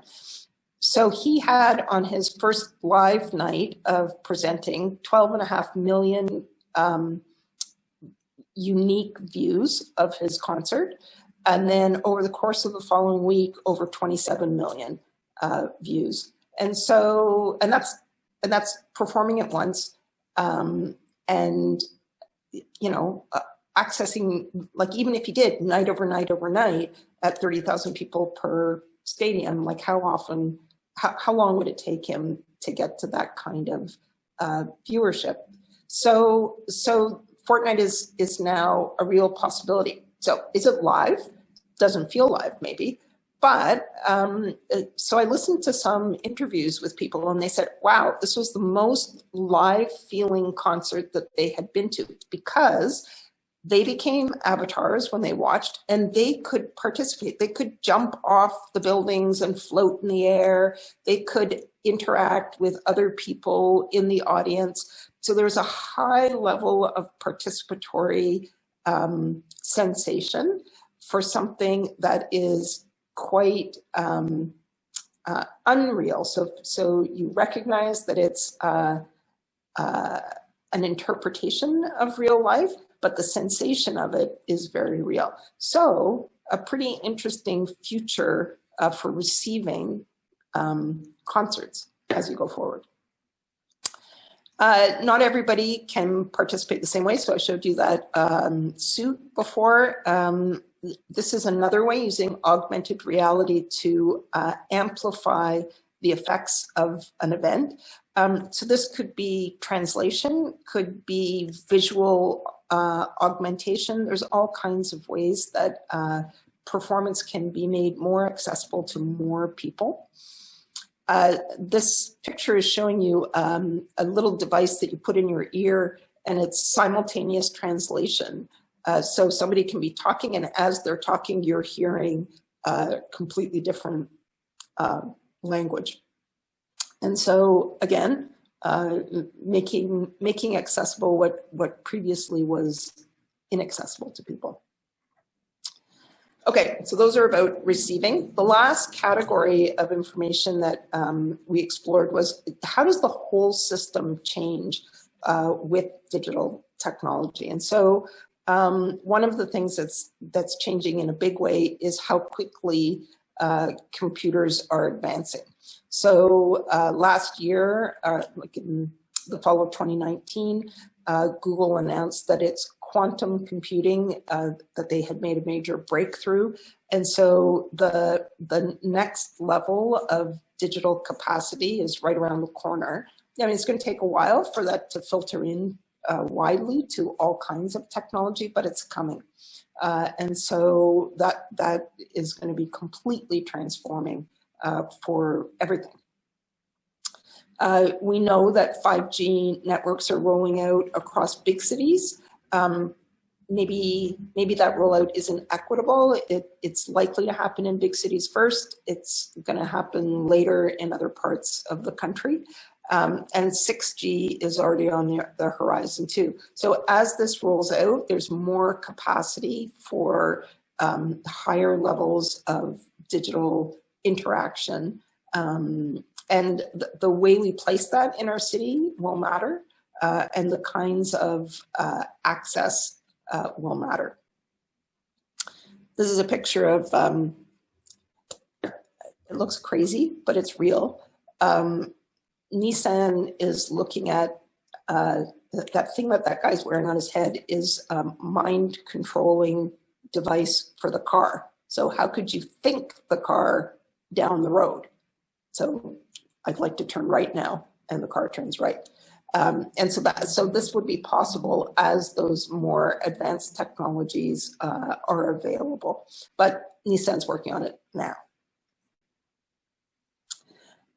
So he had, on his first live night of presenting, 12.5 million unique views of his concert. And then over the course of the following week, over 27 million views. And so, and that's performing at once. And, you know, accessing, like, even if you did night over night over night at 30,000 people per stadium, like how often, how long would it take him to get to that kind of viewership? So Fortnite is now a real possibility. So is it live? Doesn't feel live, maybe. But so I listened to some interviews with people and they said, wow, this was the most live feeling concert that they had been to, because they became avatars when they watched and they could participate. They could jump off the buildings and float in the air. They could interact with other people in the audience. So there's a high level of participatory sensation for something that is quite unreal. So you recognize that it's an interpretation of real life, but the sensation of it is very real. So a pretty interesting future for receiving concerts as you go forward. Not everybody can participate the same way. So I showed you that suit before. This is another way, using augmented reality to amplify the effects of an event. So this could be translation, could be visual augmentation. There's all kinds of ways that performance can be made more accessible to more people. This picture is showing you a little device that you put in your ear, and it's simultaneous translation. So somebody can be talking, and as they're talking, you're hearing completely different language. And so again, making accessible what previously was inaccessible to people. Okay, so those are about receiving. The last category of information that we explored was how does the whole system change with digital technology? And so one of the things that's changing in a big way is how quickly computers are advancing. So last year, like in the fall of 2019, Google announced that its quantum computing, that they had made a major breakthrough. And so the next level of digital capacity is right around the corner. I mean, it's going to take a while for that to filter in widely to all kinds of technology, but it's coming. And so that is going to be completely transforming for everything. We know that 5G networks are rolling out across big cities. Maybe that rollout isn't equitable. It's likely to happen in big cities first. It's going to happen later in other parts of the country. And 6G is already on the horizon too. So as this rolls out, there's more capacity for higher levels of digital interaction. And the way we place that in our city will matter, and the kinds of access will matter. This is a picture of, it looks crazy, but it's real. Nissan is looking at that thing that guy's wearing on his head is a mind controlling device for the car. So how could you think the car down the road? So I'd like to turn right now, and the car turns right. And so this would be possible as those more advanced technologies are available. But Nissan's working on it now.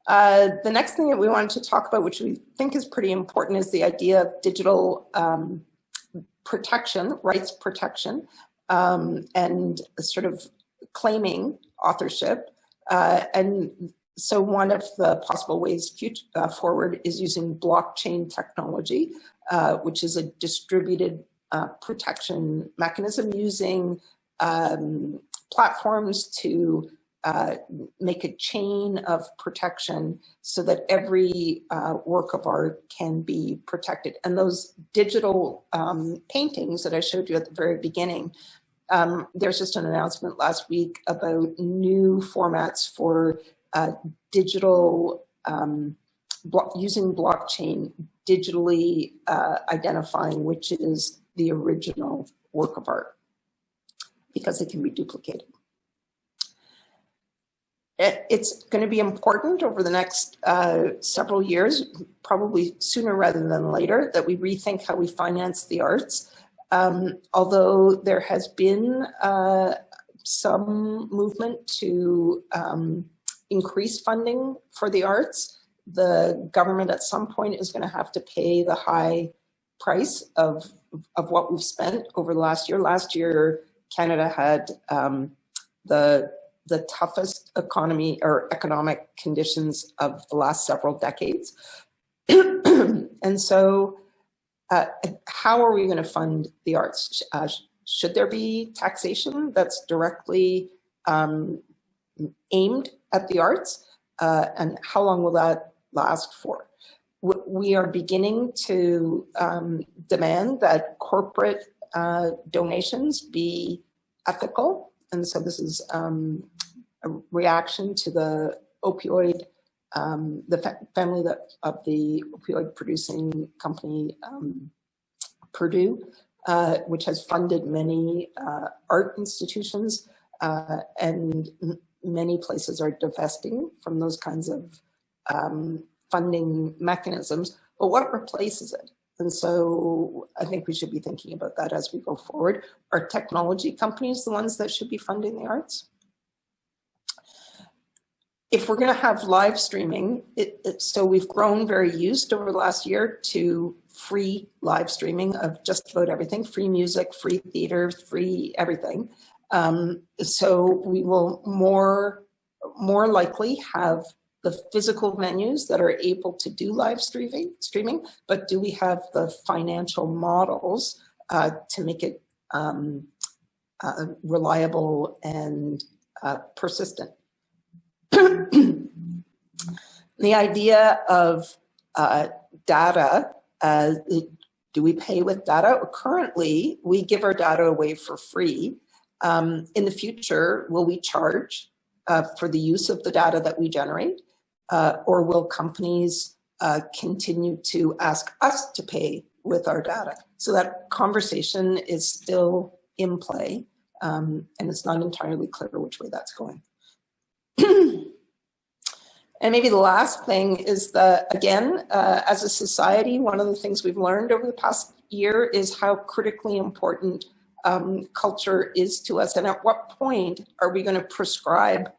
The next thing that we wanted to talk about, which we think is pretty important, is the idea of digital protection, rights protection, and sort of claiming authorship. And so one of the possible ways forward is using blockchain technology, which is a distributed protection mechanism using platforms to make a chain of protection so that every work of art can be protected. And those digital paintings that I showed you at the very beginning, there's just an announcement last week about new formats for digital, using blockchain, digitally identifying which is the original work of art, because it can be duplicated. It's going to be important over the next several years, probably sooner rather than later, that we rethink how we finance the arts. Although there has been some movement to increase funding for the arts, the government at some point is going to have to pay the high price of what we've spent over the last year. Last year, Canada had the toughest economy or economic conditions of the last several decades. And so how are we going to fund the arts? Should there be taxation that's directly aimed at the arts? And how long will that last for? We are beginning to demand that corporate donations be ethical. And so this is a reaction to the opioid, the family of the opioid producing company, Purdue, which has funded many art institutions, and many places are divesting from those kinds of funding mechanisms. But what replaces it? And so I think we should be thinking about that as we go forward. Are technology companies the ones that should be funding the arts? If we're going to have live streaming, so we've grown very used over the last year to free live streaming of just about everything, free music, free theater, free everything. So we will more likely have the physical venues that are able to do live streaming, but do we have the financial models to make it reliable and persistent. The idea of data, do we pay with data? Currently, we give our data away for free. In the future, will we charge for the use of the data that we generate? Or will companies continue to ask us to pay with our data? So that conversation is still in play, and it's not entirely clear which way that's going. And maybe the last thing is that, again, as a society, one of the things we've learned over the past year is how critically important culture is to us. And at what point are we going to prescribe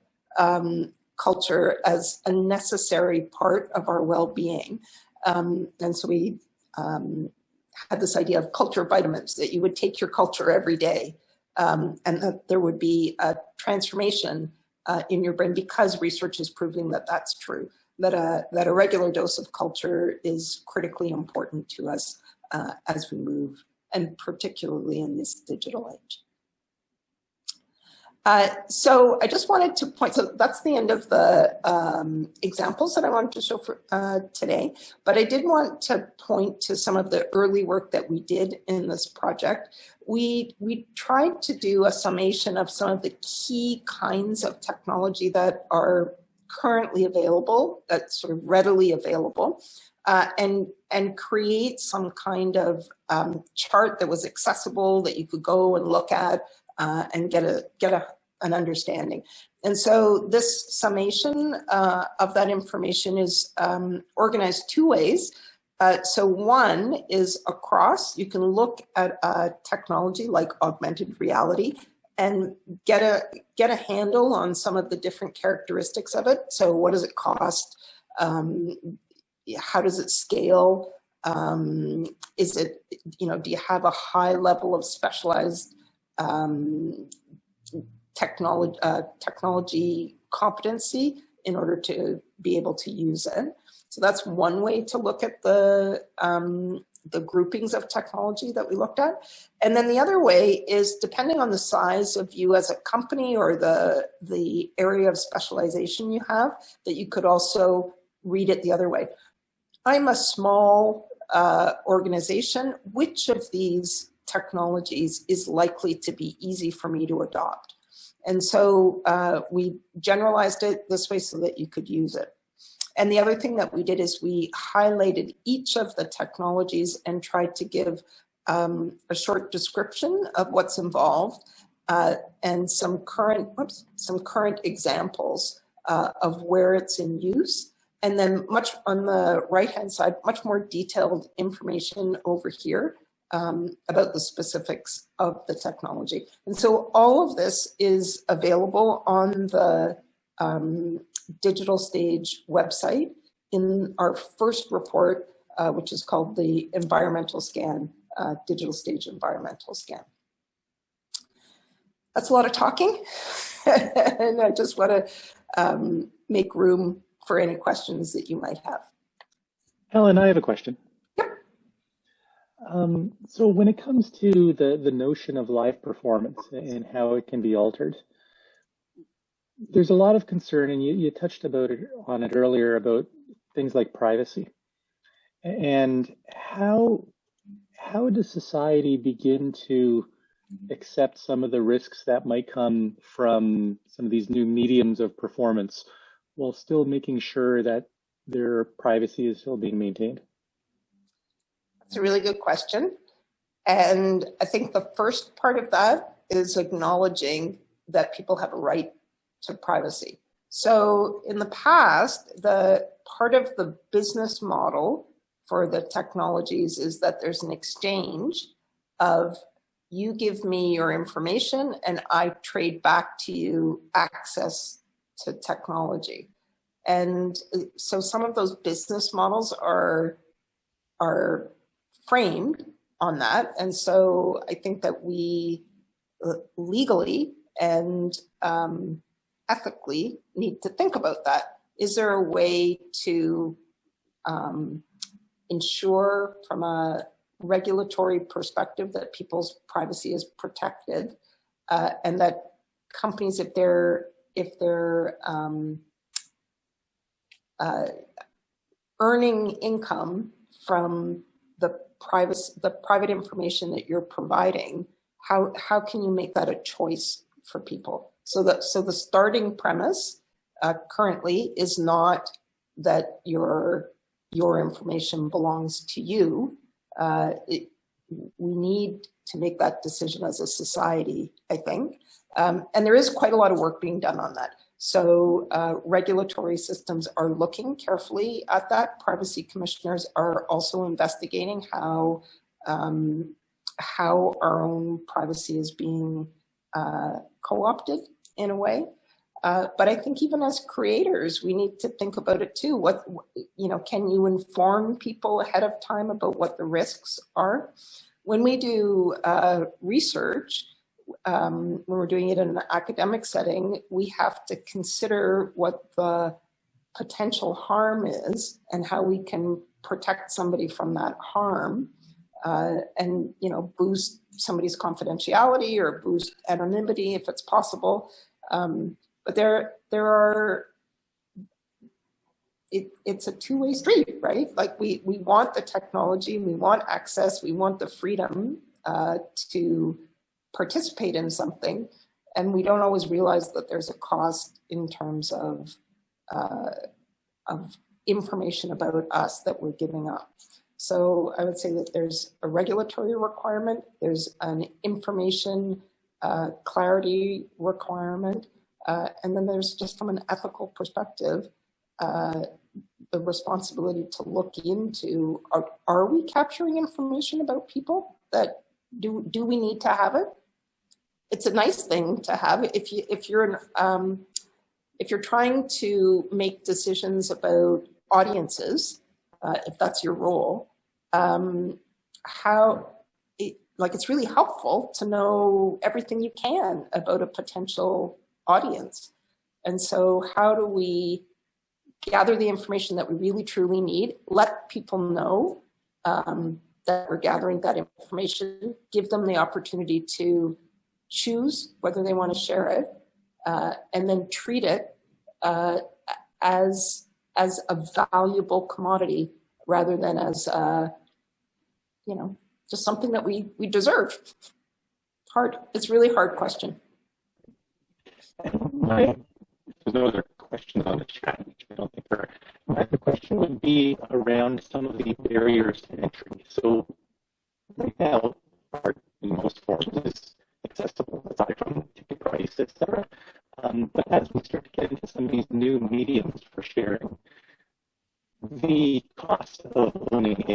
culture as a necessary part of our well-being? And so we had this idea of culture vitamins, that you would take your culture every day, and that there would be a transformation in your brain, because research is proving that that's true, that a regular dose of culture is critically important to us as we move, and particularly in this digital age. So I just wanted to point, so that's the end of the examples that I wanted to show for today, but I did want to point to some of the early work that we did in this project. We tried to do a summation of some of the key kinds of technology that are currently available, that's sort of readily available, and create some kind of chart that was accessible, that you could go and look at and get an understanding. And so this summation of that information is organized two ways. So one is across. You can look at technology like augmented reality and get a handle on some of the different characteristics of it. So what does it cost? How does it scale? Is it, do you have a high level of specialized technology competency in order to be able to use it? So that's one way to look at the groupings of technology that we looked at. And then the other way is, depending on the size of you as a company or the area of specialization you have, that you could also read it the other way. I'm a small organization. Which of these technologies is likely to be easy for me to adopt? And so we generalized it this way so that you could use it. And the other thing that we did is we highlighted each of the technologies and tried to give a short description of what's involved and some current examples of where it's in use. And then much on the right-hand side, much more detailed information over here about the specifics of the technology. And so all of this is available on the Digital Stage website in our first report, which is called the Environmental Scan, Digital Stage Environmental Scan. That's a lot of talking, and I just want to make room for any questions that you might have. Helen, I have a question. Yep. So when it comes to the notion of live performance and how it can be altered, there's a lot of concern, and you touched on it earlier, about things like privacy. And how does society begin to accept some of the risks that might come from some of these new mediums of performance, while still making sure that their privacy is still being maintained? That's a really good question. And I think the first part of that is acknowledging that people have a right to privacy. So in the past, the part of the business model for the technologies is that there's an exchange of, you give me your information and I trade back to you access to technology. And so some of those business models are framed on that. And so I think that we legally and ethically need to think about that. Is there a way to ensure from a regulatory perspective that people's privacy is protected and that companies, if they're earning income from the private information that you're providing, how can you make that a choice for people? So the starting premise currently is not that your information belongs to you. We need to make that decision as a society, I think. And there is quite a lot of work being done on that. So regulatory systems are looking carefully at that. Privacy commissioners are also investigating how our own privacy is being co-opted in a way. But I think even as creators, we need to think about it too. What, can you inform people ahead of time about what the risks are? When we do research, when we're doing it in an academic setting, we have to consider what the potential harm is and how we can protect somebody from that harm, and boost somebody's confidentiality or boost anonymity if it's possible. But it's a two-way street, right? Like we want the technology, we want access, we want the freedom to participate in something, and we don't always realize that there's a cost in terms of information about us that we're giving up. So I would say that there's a regulatory requirement, there's an information clarity requirement, and then there's just from an ethical perspective, the responsibility to look into, are we capturing information about people? That do we need to have it? It's a nice thing to have if you're trying to make decisions about audiences, if that's your role. It's really helpful to know everything you can about a potential audience. And so how do we gather the information that we really truly need, let people know that we're gathering that information, give them the opportunity to choose whether they want to share it, and then treat it as a valuable commodity rather than as just something that we deserve. It's really hard question. There's no other questions on the chat, which I don't think there are. My other question would be around some of the barriers to entry. So right now, art in most forms is accessible, aside from ticket price, etc. But as we start to get into some of these new mediums for sharing, the cost of learning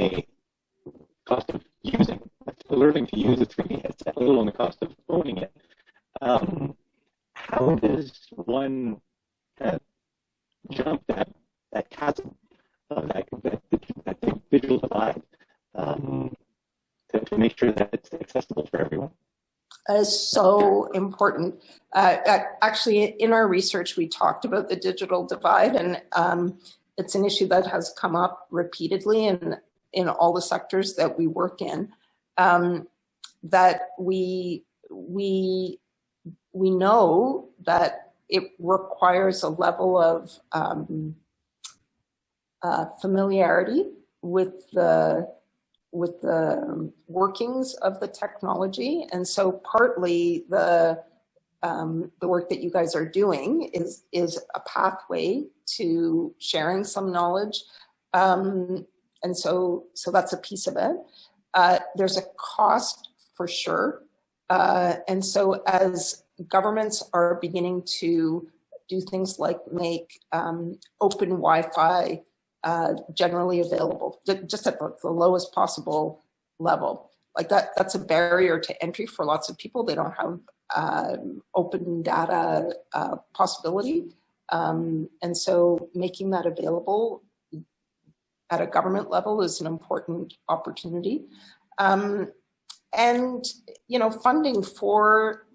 to use a 3D headset, let alone the cost of owning it. How does one jump that chasm, that digital divide, to make sure that it's accessible for everyone? That is so important. Actually, in our research, we talked about the digital divide, and it's an issue that has come up repeatedly in all the sectors that we work in. That we know that it requires a level of familiarity with the workings of the technology, and so partly the work that you guys are doing is a pathway to sharing some knowledge, and so that's a piece of it. There's a cost for sure, and so as governments are beginning to do things like make open Wi-Fi generally available, just at the lowest possible level. Like that's a barrier to entry for lots of people. They don't have open data possibility. And so making that available at a government level is an important opportunity. And, funding for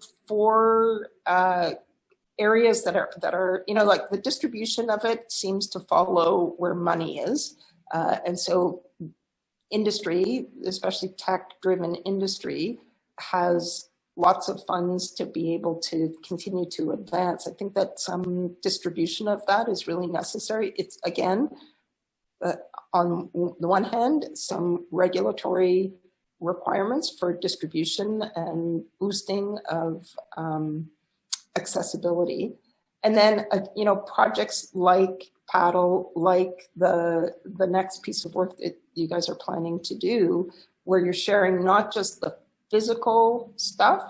areas that are, like the distribution of it seems to follow where money is. And so industry, especially tech-driven industry, has lots of funds to be able to continue to advance. I think that some distribution of that is really necessary. It's, again, on the one hand, some regulatory requirements for distribution and boosting of accessibility. And then, you know, projects like Paddle, like the next piece of work that you guys are planning to do, where you're sharing not just the physical stuff,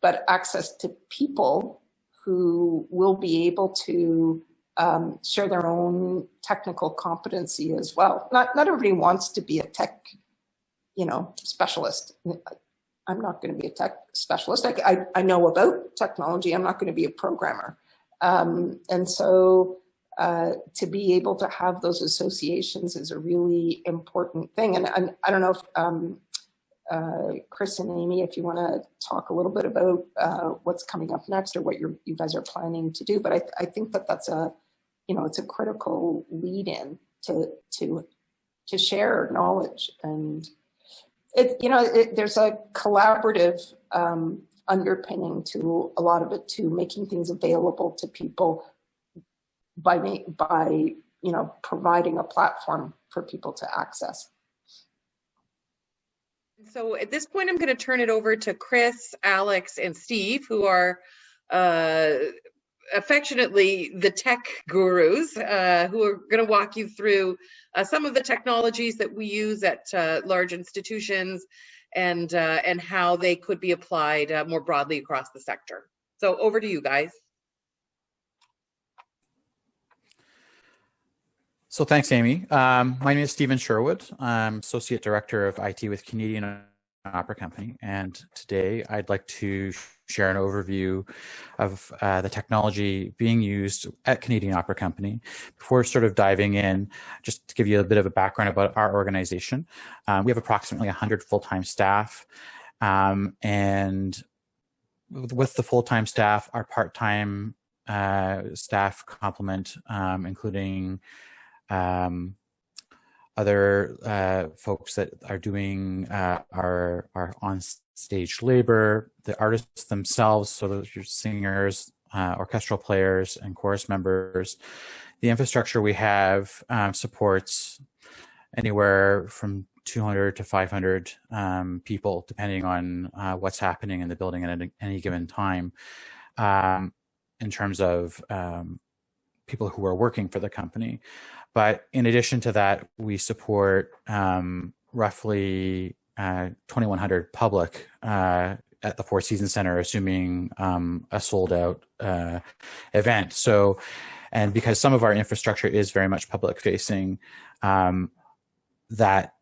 but access to people who will be able to share their own technical competency as well. Not everybody wants to be a tech, you know, specialist. I'm not going to be a tech specialist. I know about technology. I'm not going to be a programmer. And so to be able to have those associations is a really important thing. And I don't know if Chris and Amy, if you want to talk a little bit about what's coming up next or what you guys are planning to do. But I think that that's a, you know, it's a critical lead-in to share knowledge. And it, you know, there's a collaborative underpinning to a lot of it too, making things available to people by you know, providing a platform for people to access. So at this point, I'm going to turn it over to Chris, Alex, and Steve, who are affectionately the tech gurus, who are going to walk you through some of the technologies that we use at large institutions and how they could be applied more broadly across the sector. So over to you guys. So thanks, Amy. My name is Stephen Sherwood. I'm Associate Director of IT with Canadian Opera Company. And today I'd like to share an overview of the technology being used at Canadian Opera Company. Before sort of diving in, just to give you a bit of a background about our organization, we have approximately 100 full-time staff. And with the full-time staff, our part-time staff complement, including other folks that are doing our on-stage labor, the artists themselves, so those are singers, orchestral players, and chorus members. The infrastructure we have supports anywhere from 200 to 500 people, depending on what's happening in the building at any given time, in terms of people who are working for the company. But in addition to that, we support roughly 2,100 public at the Four Seasons Center, assuming a sold out event. So, and because some of our infrastructure is very much public facing, that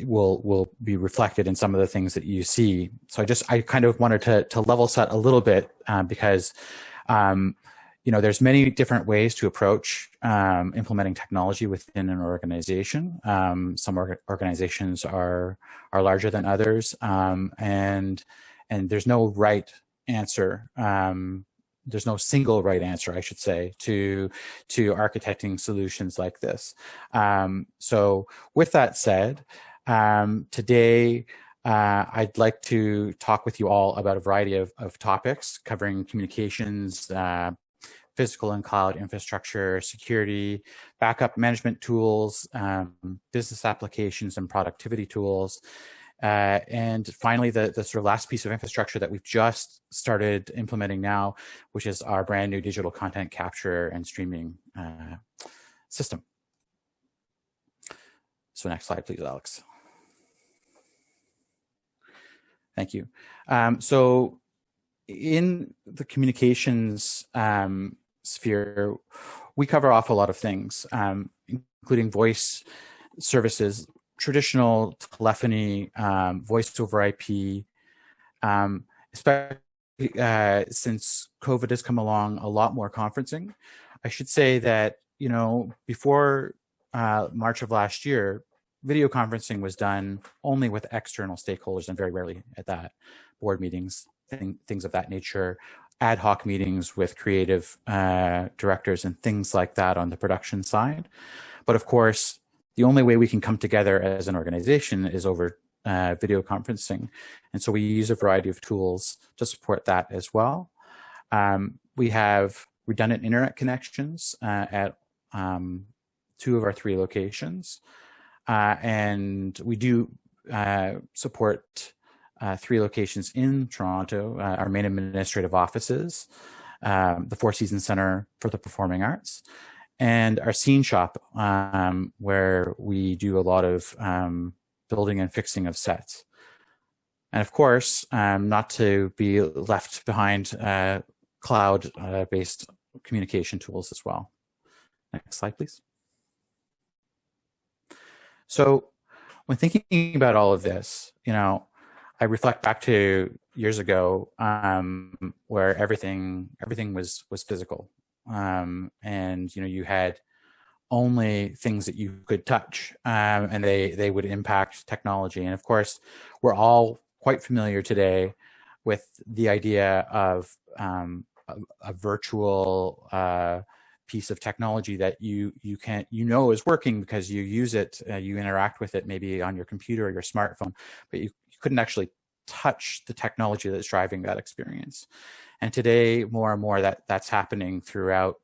will be reflected in some of the things that you see. So I kind of wanted to level set a little bit because you know, there's many different ways to approach implementing technology within an organization. Some organizations are larger than others, and there's no right answer. There's no single right answer, I should say, to architecting solutions like this. So with that said, today I'd like to talk with you all about a variety of topics covering communications, physical and cloud infrastructure, security, backup management tools, business applications and productivity tools. And finally, the sort of last piece of infrastructure that we've just started implementing now, which is our brand new digital content capture and streaming system. So next slide, please, Alex. Thank you. So in the communications sphere, we cover off a lot of things, including voice services, traditional telephony, voice over IP, especially since COVID has come along, a lot more conferencing. I should say that, you know, before March of last year, video conferencing was done only with external stakeholders and very rarely at that, board meetings, things of that nature, ad hoc meetings with creative directors and things like that on the production side. But of course, the only way we can come together as an organization is over video conferencing. And so we use a variety of tools to support that as well. We have redundant internet connections at 2 of our 3 locations. And we do support 3 locations in Toronto, our main administrative offices, the Four Seasons Center for the Performing Arts, and our scene shop, where we do a lot of building and fixing of sets. And of course, not to be left behind, cloud-based communication tools as well. Next slide, please. So when thinking about all of this, I reflect back to years ago, where everything was physical, and you had only things that you could touch, and they would impact technology. And of course, we're all quite familiar today with the idea of a virtual piece of technology that you is working because you use it, you interact with it maybe on your computer or your smartphone, but you couldn't actually touch the technology that's driving that experience. And today, more and more, that's happening throughout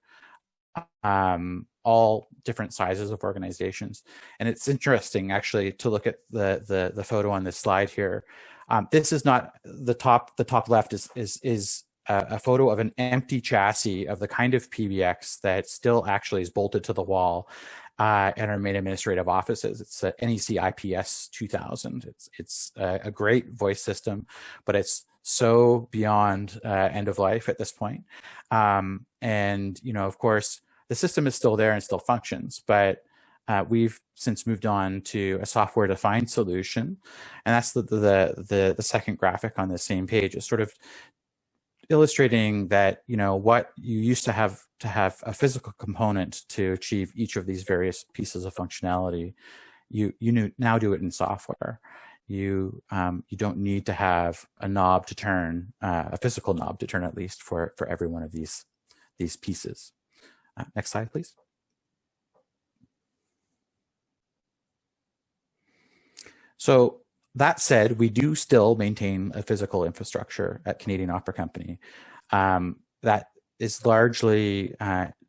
all different sizes of organizations. And it's interesting, actually, to look at the photo on this slide here. This is not the top left is a photo of an empty chassis of the kind of PBX that still actually is bolted to the wall in our main administrative offices. It's a NEC IPS 2000. It's a great voice system, but it's so beyond end of life at this point. And of course, the system is still there and still functions, but we've since moved on to a software-defined solution, and that's the second graphic on the same page. It's sort of illustrating that what you used to have a physical component to achieve each of these various pieces of functionality, you now do it in software. You don't need to have a knob to turn, a physical knob to turn, at least for every one of these pieces. Next slide, please. So that said, we do still maintain a physical infrastructure at Canadian Opera Company. That is largely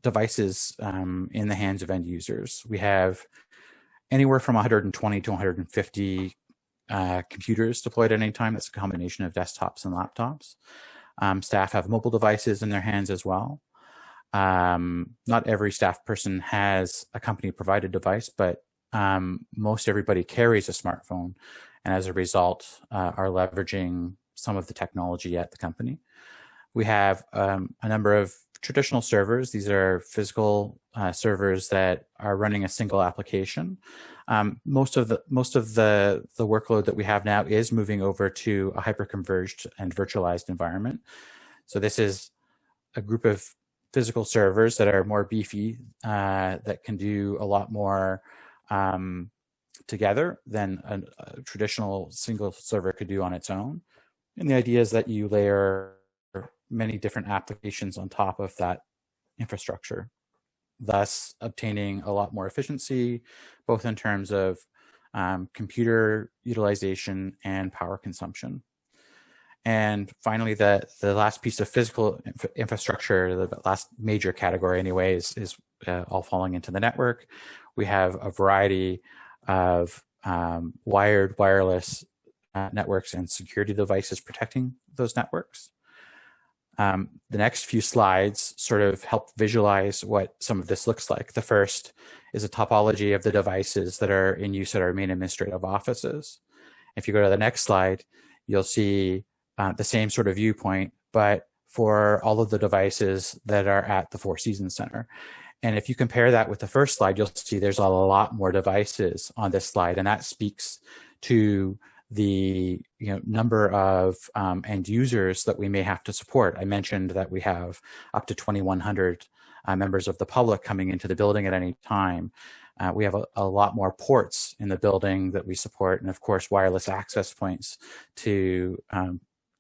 devices in the hands of end users. We have anywhere from 120 to 150 computers deployed at any time. That's a combination of desktops and laptops. Staff have mobile devices in their hands as well. Not every staff person has a company-provided device, but most everybody carries a smartphone, and as a result, are leveraging some of the technology at the company. We have a number of traditional servers. These are physical servers that are running a single application. Most of the workload that we have now is moving over to a hyper-converged and virtualized environment. So this is a group of physical servers that are more beefy, that can do a lot more together than a traditional single server could do on its own. And the idea is that you layer many different applications on top of that infrastructure, thus obtaining a lot more efficiency, both in terms of computer utilization and power consumption. And finally, the last piece of physical infrastructure, the last major category anyway, is all falling into the network. We have a variety of wired, wireless networks and security devices protecting those networks. The next few slides sort of help visualize what some of this looks like. The first is a topology of the devices that are in use at our main administrative offices. If you go to the next slide, you'll see the same sort of viewpoint, but for all of the devices that are at the Four Seasons Center. And if you compare that with the first slide, you'll see there's a lot more devices on this slide, and that speaks to the number of end users that we may have to support. I mentioned that we have up to 2,100 members of the public coming into the building at any time. We have a lot more ports in the building that we support, and of course wireless access points to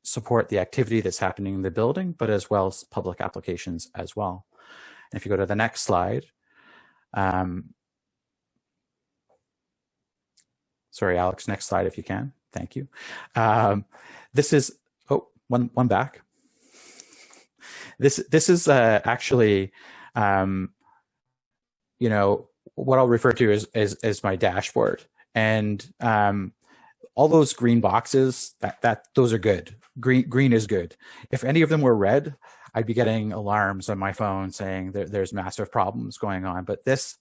support the activity that's happening in the building, but as well as public applications as well. And if you go to the next slide, sorry, Alex, next slide if you can. Thank you. This is, oh, one back. This is actually, you know, what I'll refer to as my dashboard. And all those green boxes, those are good. Green is good. If any of them were red, I'd be getting alarms on my phone saying that there's massive problems going on. But this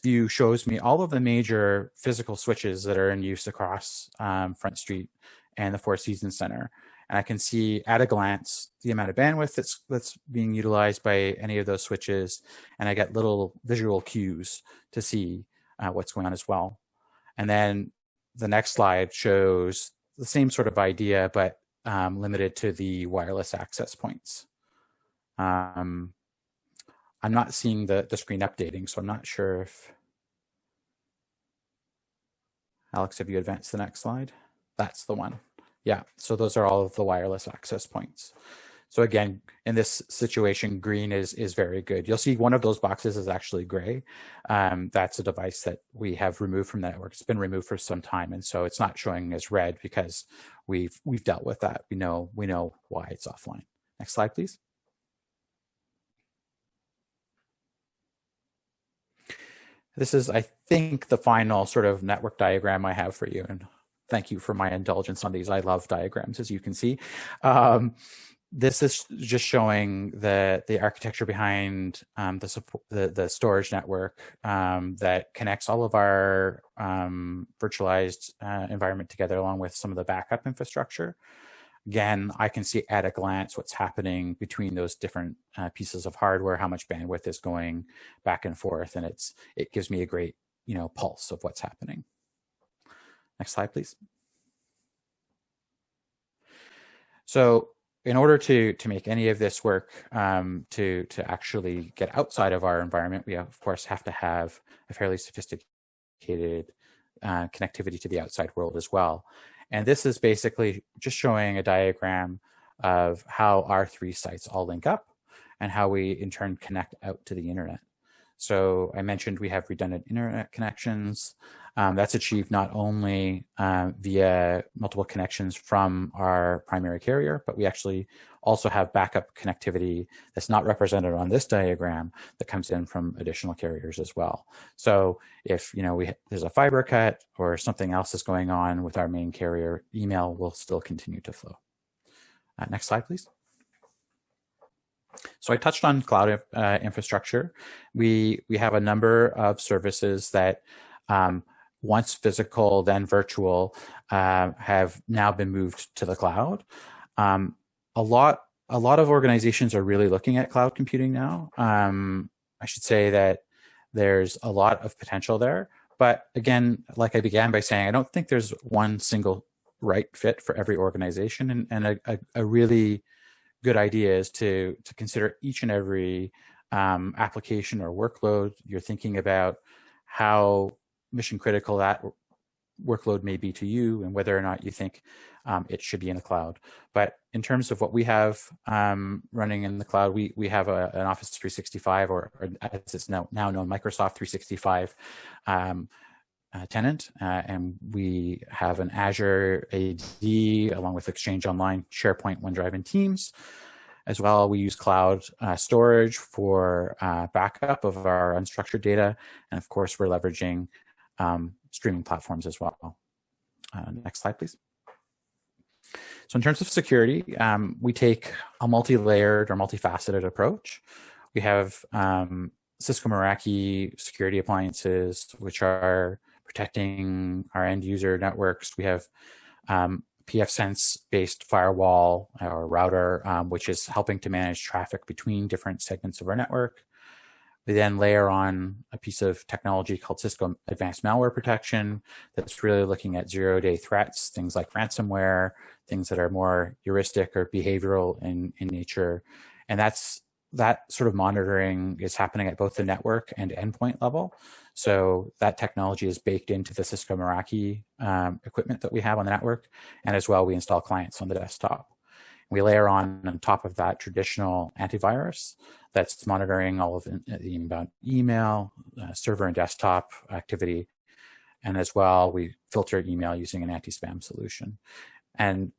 view shows me all of the major physical switches that are in use across Front Street and the Four Seasons Center. And I can see at a glance the amount of bandwidth that's being utilized by any of those switches. And I get little visual cues to see what's going on as well. And then the next slide shows the same sort of idea, but limited to the wireless access points. I'm not seeing the screen updating, so I'm not sure if, Alex, have you advanced the next slide? That's the one. Yeah, so those are all of the wireless access points. So again, in this situation, green is very good. You'll see one of those boxes is actually gray. That's a device that we have removed from the network. It's been removed for some time, and so it's not showing as red because we've dealt with that. We know why it's offline. Next slide, please. This is, I think, the final sort of network diagram I have for you, and thank you for my indulgence on these. I love diagrams, as you can see. This is just showing the architecture behind the storage network that connects all of our virtualized environment together, along with some of the backup infrastructure. Again, I can see at a glance what's happening between those different pieces of hardware, how much bandwidth is going back and forth, and it gives me a great pulse of what's happening. Next slide, please. So in order to make any of this work, to actually get outside of our environment, we of course have to have a fairly sophisticated connectivity to the outside world as well. And this is basically just showing a diagram of how our 3 sites all link up and how we in turn connect out to the internet. So I mentioned we have redundant internet connections. That's achieved not only via multiple connections from our primary carrier, but we actually also have backup connectivity that's not represented on this diagram that comes in from additional carriers as well. So if there's a fiber cut or something else is going on with our main carrier, email will still continue to flow. Next slide, please. So I touched on cloud infrastructure. We have a number of services that once physical, then virtual, have now been moved to the cloud. A lot of organizations are really looking at cloud computing now. I should say that there's a lot of potential there. But again, like I began by saying, I don't think there's one single right fit for every organization. And a really good idea is to consider each and every application or workload you're thinking about, how mission critical that workload may be to you, and whether or not you think it should be in the cloud. But in terms of what we have running in the cloud, we have an Office 365, or as it's now known, Microsoft 365 tenant, and we have an Azure AD along with Exchange Online, SharePoint, OneDrive, and Teams. As well, we use cloud storage for backup of our unstructured data, and of course, we're leveraging streaming platforms as well. Next slide, please. So in terms of security, we take a multi-layered or multifaceted approach. We have Cisco Meraki security appliances, which are protecting our end user networks. We have pfSense-based firewall or router, which is helping to manage traffic between different segments of our network. We then layer on a piece of technology called Cisco Advanced Malware Protection that's really looking at zero-day threats, things like ransomware, things that are more heuristic or behavioral in nature. And that sort of monitoring is happening at both the network and endpoint level. So that technology is baked into the Cisco Meraki equipment that we have on the network. And as well, we install clients on the desktop. We layer on top of that traditional antivirus that's monitoring all of the inbound email, server and desktop activity. and as well, we filter email using an anti-spam solution. And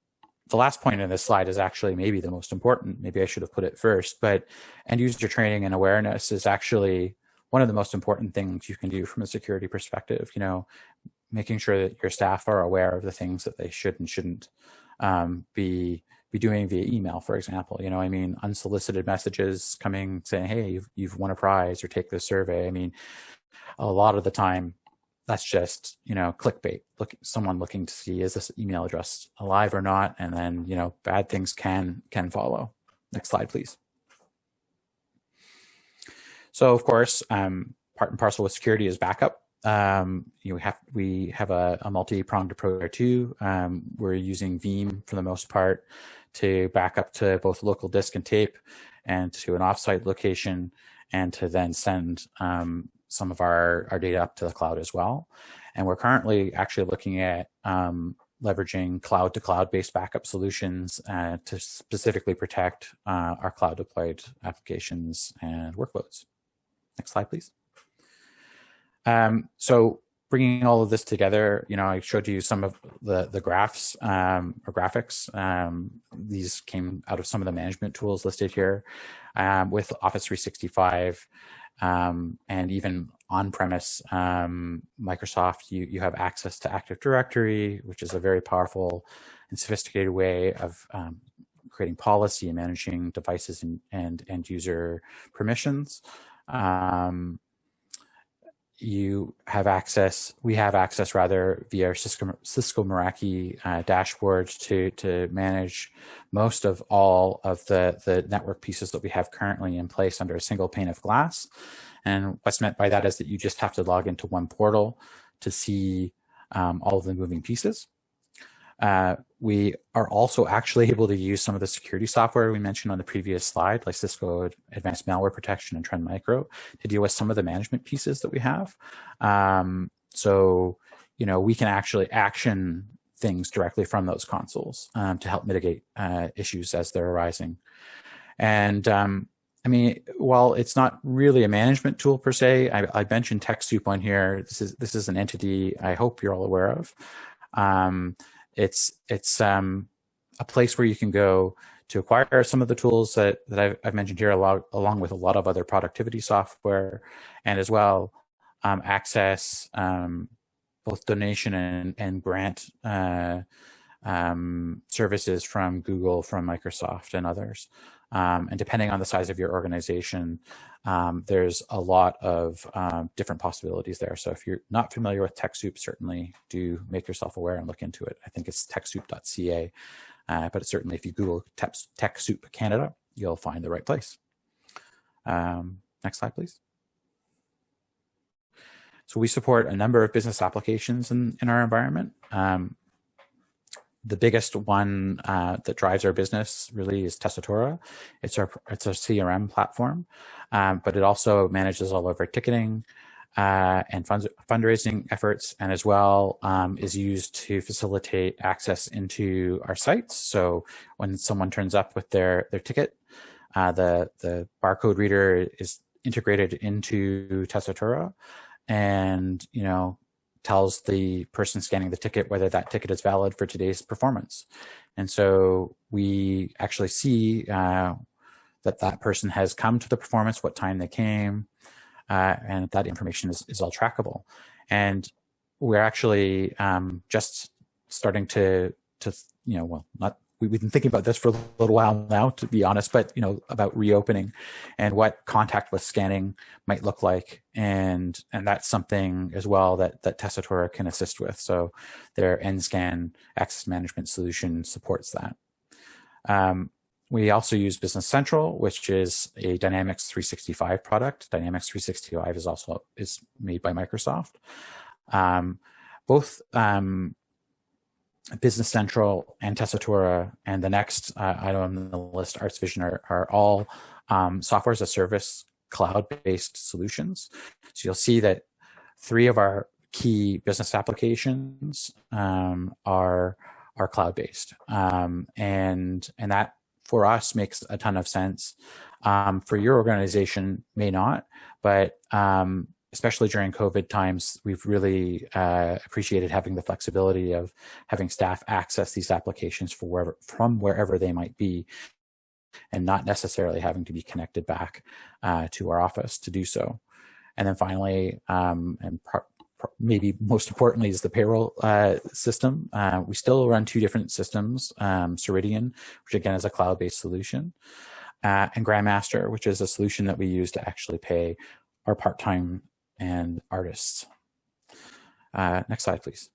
the last point in this slide is actually maybe the most important. Maybe I should have put it first, but end user training and awareness is actually one of the most important things you can do from a security perspective. You know, making sure that your staff are aware of the things that they should and shouldn't be doing via email, for example. You know, I mean, unsolicited messages coming saying, hey, you've won a prize or take this survey. I mean, a lot of the time, that's just, you know, clickbait. Someone looking to see, is this email address alive or not? And then, you know, bad things can follow. Next slide, please. So, of course, part and parcel with security is backup. We have a multi-pronged approach there too. We're using Veeam for the most part to back up to both local disk and tape and to an offsite location, and to then send some of our data up to the cloud as well. And we're currently actually looking at leveraging cloud-to-cloud based backup solutions to specifically protect our cloud deployed applications and workloads. Next slide, please. So bringing all of this together, you know, I showed you some of the graphs or graphics. These came out of some of the management tools listed here. With Office 365 and even on-premise Microsoft, you have access to Active Directory, which is a very powerful and sophisticated way of creating policy and managing devices and end user permissions. You have access, we have access rather via Cisco Meraki dashboards to manage most of all of the network pieces that we have currently in place under a single pane of glass. And what's meant by that is that you just have to log into one portal to see all of the moving pieces. We are also actually able to use some of the security software we mentioned on the previous slide, like Cisco Advanced Malware Protection and Trend Micro, to deal with some of the management pieces that we have. So, you know, we can actually action things directly from those consoles to help mitigate issues as they're arising. And I mean, while it's not really a management tool per se, I mentioned Techsoup on here. This is an entity I hope you're all aware of. It's a place where you can go to acquire some of the tools that I've mentioned here, along with a lot of other productivity software, and as well access both donation and grant services from Google, from Microsoft, and others. And depending on the size of your organization, there's a lot of different possibilities there. So if you're not familiar with Techsoup, certainly do make yourself aware and look into it. I think it's techsoup.ca, but certainly if you Google Techsoup Canada, you'll find the right place. Next slide, please. So we support a number of business applications in our environment. The biggest one that drives our business really is Tessitura. It's our CRM platform, but it also manages all of our ticketing and fundraising efforts, and as well is used to facilitate access into our sites. So when someone turns up with their ticket, the barcode reader is integrated into Tessitura, and tells the person scanning the ticket whether that ticket is valid for today's performance. And so we actually see that person has come to the performance, what time they came, and that information is all trackable. And we're actually just starting to we've been thinking about this for a little while now, to be honest, but about reopening and what contactless scanning might look like, and that's something as well that Tessitura can assist with. So their NSCAN access management solution supports that. We also use Business Central, which is a Dynamics 365 product. Dynamics 365 is made by Microsoft. Both Business Central and Tessitura and the next item on the list, Arts Vision, are all software as a service cloud-based solutions. So you'll see that 3 of our key business applications are cloud-based, and that for us makes a ton of sense. For your organization may not, but especially during COVID times, we've really appreciated having the flexibility of having staff access these applications from wherever they might be, and not necessarily having to be connected back to our office to do so. And then finally, maybe most importantly, is the payroll system. We still run two different systems, Ceridian, which again is a cloud-based solution, and Grandmaster, which is a solution that we use to actually pay our part-time and artists. Next slide, please.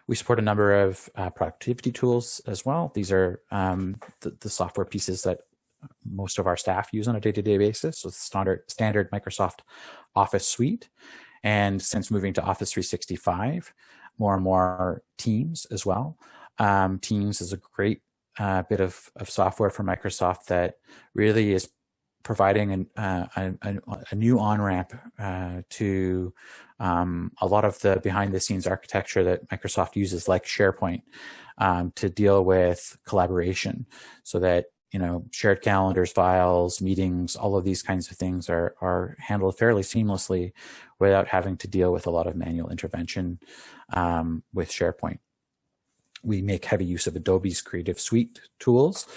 We support a number of productivity tools as well. These are the software pieces that most of our staff use on a day-to-day basis. So standard Microsoft Office suite. And since moving to Office 365, more and more Teams as well. Teams is a great bit of software from Microsoft that really is providing a new on-ramp to a lot of the behind-the-scenes architecture that Microsoft uses, like SharePoint, to deal with collaboration, so that shared calendars, files, meetings, all of these kinds of things are handled fairly seamlessly without having to deal with a lot of manual intervention with SharePoint. We make heavy use of Adobe's Creative Suite tools.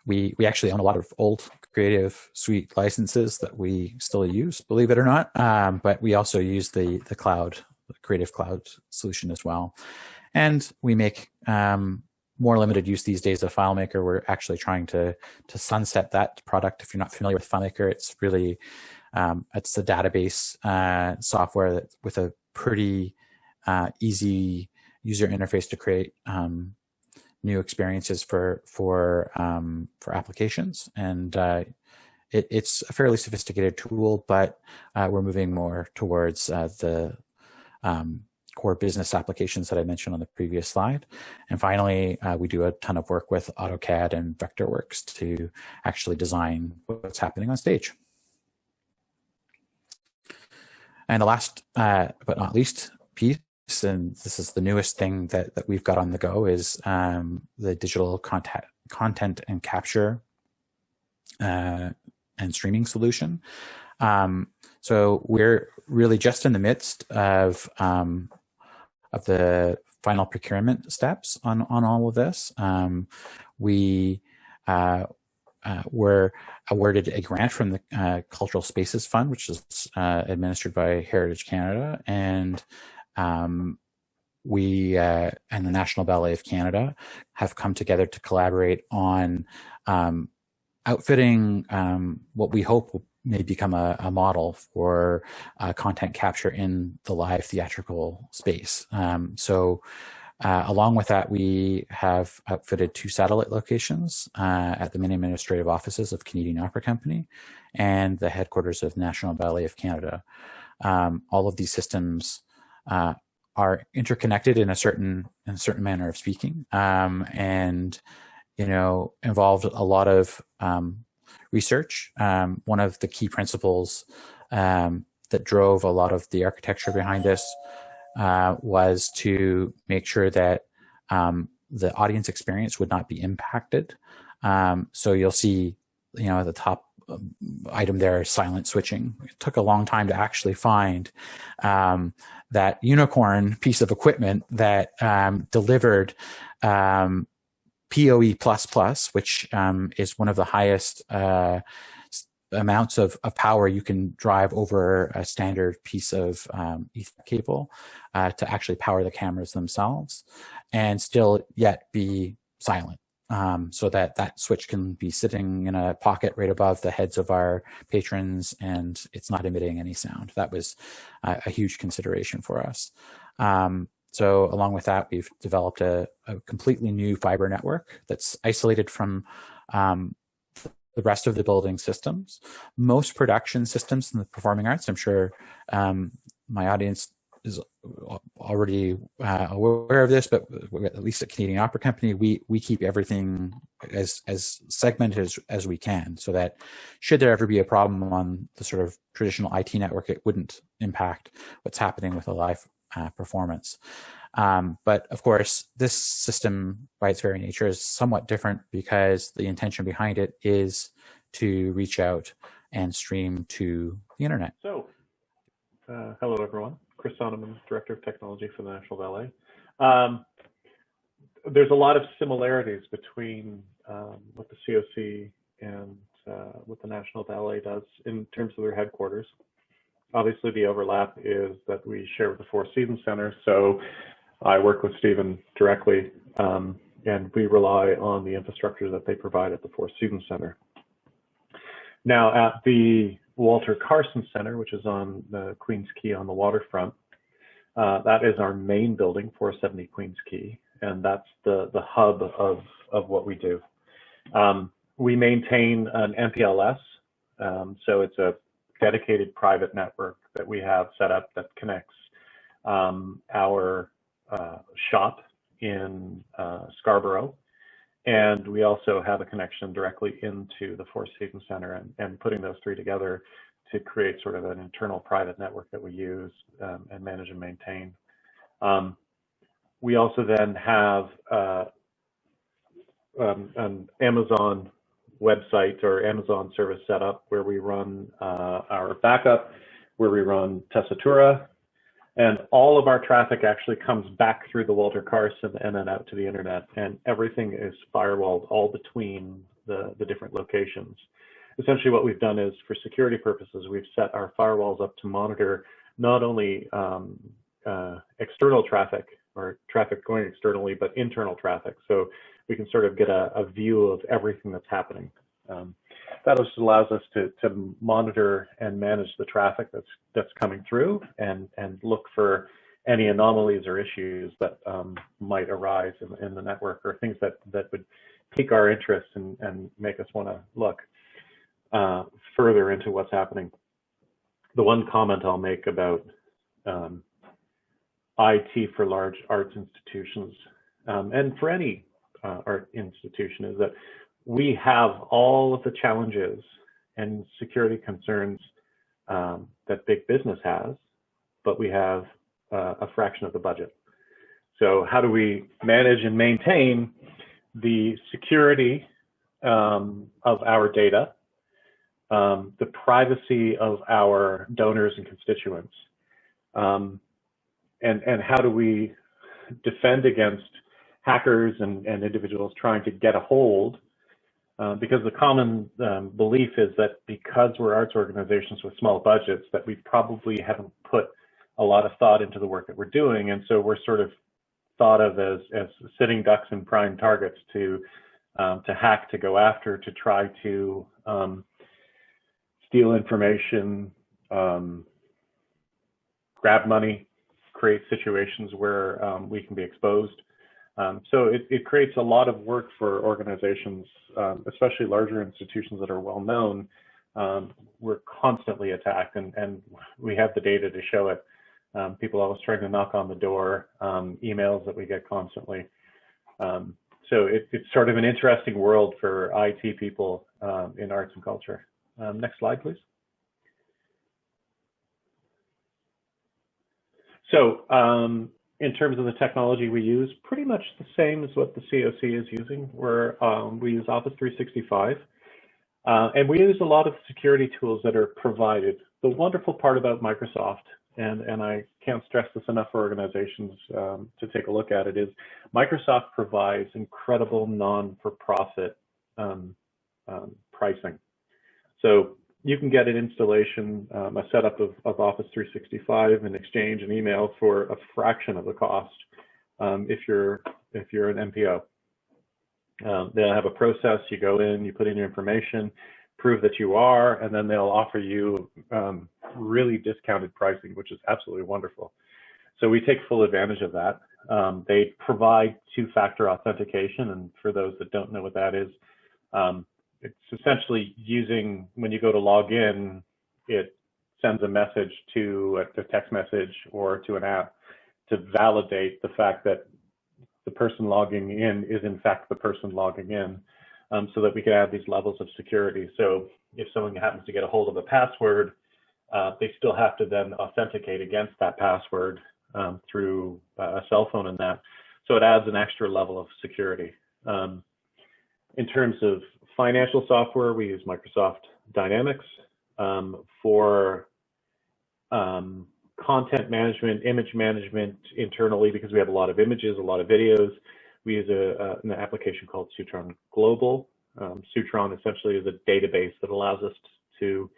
We actually own a lot of old Creative Suite licenses that we still use, believe it or not, but we also use the Creative Cloud solution as well. And we make more limited use these days of FileMaker. We're actually trying to sunset that product. If you're not familiar with FileMaker, it's really it's a database software that with a pretty easy user interface to create new experiences for applications, and it's a fairly sophisticated tool, but we're moving more towards the core business applications that I mentioned on the previous slide. And finally, we do a ton of work with AutoCAD and Vectorworks to actually design what's happening on stage. And the last but not least piece, and this is the newest thing that we've got on the go, is the digital content and capture and streaming solution. So we're really just in the midst of the final procurement steps on all of this. We were awarded a grant from the Cultural Spaces Fund, which is administered by Heritage Canada, and we and the National Ballet of Canada have come together to collaborate on outfitting what we hope may become a model for content capture in the live theatrical space. So along with that, we have outfitted 2 satellite locations at the main administrative offices of Canadian Opera Company and the headquarters of National Ballet of Canada. All of these systems are interconnected in a certain manner of speaking, and involved a lot of research. One of the key principles that drove a lot of the architecture behind this was to make sure that the audience experience would not be impacted. So you'll see, at the top item there, silent switching. It took a long time to actually find that unicorn piece of equipment that delivered PoE++, which is one of the highest amounts of power you can drive over a standard piece of Ethernet cable to actually power the cameras themselves, and still yet be silent. So that switch can be sitting in a pocket right above the heads of our patrons, and it's not emitting any sound. That was a huge consideration for us. So along with that, we've developed a completely new fiber network that's isolated from the rest of the building systems. Most production systems in the performing arts, I'm sure my audience is already aware of this, but at least at Canadian Opera Company, we keep everything as segmented as we can, so that should there ever be a problem on the sort of traditional IT network, it wouldn't impact what's happening with a live performance. But of course, this system by its very nature is somewhat different, because the intention behind it is to reach out and stream to the internet. So, hello everyone. Chris Sonoma, Director of Technology for the National Ballet. There's a lot of similarities between what the COC and what the National Ballet does in terms of their headquarters. Obviously, the overlap is that we share with the Four Seasons Center, so I work with Stephen directly, and we rely on the infrastructure that they provide at the Four Seasons Center. Now, at the Walter Carson Center, which is on the Queens Quay on the waterfront, that is our main building, 470 Queens Quay, and that's the hub of what we do. We maintain an MPLS, so it's a dedicated private network that we have set up that connects our shop in Scarborough, and we also have a connection directly into the Four Seasons Center, and putting those three together to create sort of an internal private network that we use and manage and maintain. We also then have an Amazon website or Amazon service set up where we run our backup, where we run Tessitura, and all of our traffic actually comes back through the Walter Carson and then out to the internet, and everything is firewalled all between the different locations. Essentially what we've done is, for security purposes, we've set our firewalls up to monitor not only external traffic or traffic going externally, but internal traffic. So we can sort of get a view of everything that's happening. That just allows us to monitor and manage the traffic that's coming through, and look for any anomalies or issues that might arise in the network, or things that would pique our interest and make us want to look further into what's happening. The one comment I'll make about IT for large arts institutions, and for any art institution, is that we have all of the challenges and security concerns that big business has, but we have a fraction of the budget. So how do we manage and maintain the security of our data, the privacy of our donors and constituents, and how do we defend against hackers and individuals trying to get a hold? Because the common belief is that because we're arts organizations with small budgets, that we probably haven't put a lot of thought into the work that we're doing, and so we're sort of thought of as sitting ducks and prime targets to hack, to go after, to try to steal information, grab money, create situations where we can be exposed. So it creates a lot of work for organizations, especially larger institutions that are well known. We're constantly attacked, and we have the data to show it. People always trying to knock on the door, emails that we get constantly. So it's sort of an interesting world for IT people in arts and culture. Next slide, please. So in terms of the technology we use, pretty much the same as what the COC is using. We use Office 365, and we use a lot of security tools that are provided. The wonderful part about Microsoft, and I can't stress this enough for organizations to take a look at it, is Microsoft provides incredible non-for-profit pricing. So you can get an installation, a setup of Office 365 and Exchange and email for a fraction of the cost if you're an MPO. They'll have a process. You go in, you put in your information, prove that you are, and then they'll offer you really discounted pricing, which is absolutely wonderful. So we take full advantage of that. They provide two-factor authentication, and for those that don't know what that is, it's essentially using, when you go to log in, it sends a message to a text message or to an app to validate the fact that the person logging in is in fact the person logging in, so that we can add these levels of security. So if someone happens to get a hold of a password, they still have to then authenticate against that password through a cell phone and that. So it adds an extra level of security. In terms of financial software, we use Microsoft Dynamics. for content management, image management internally, because we have a lot of images, a lot of videos. We use an application called Sutron Global. Sutron essentially is a database that allows us to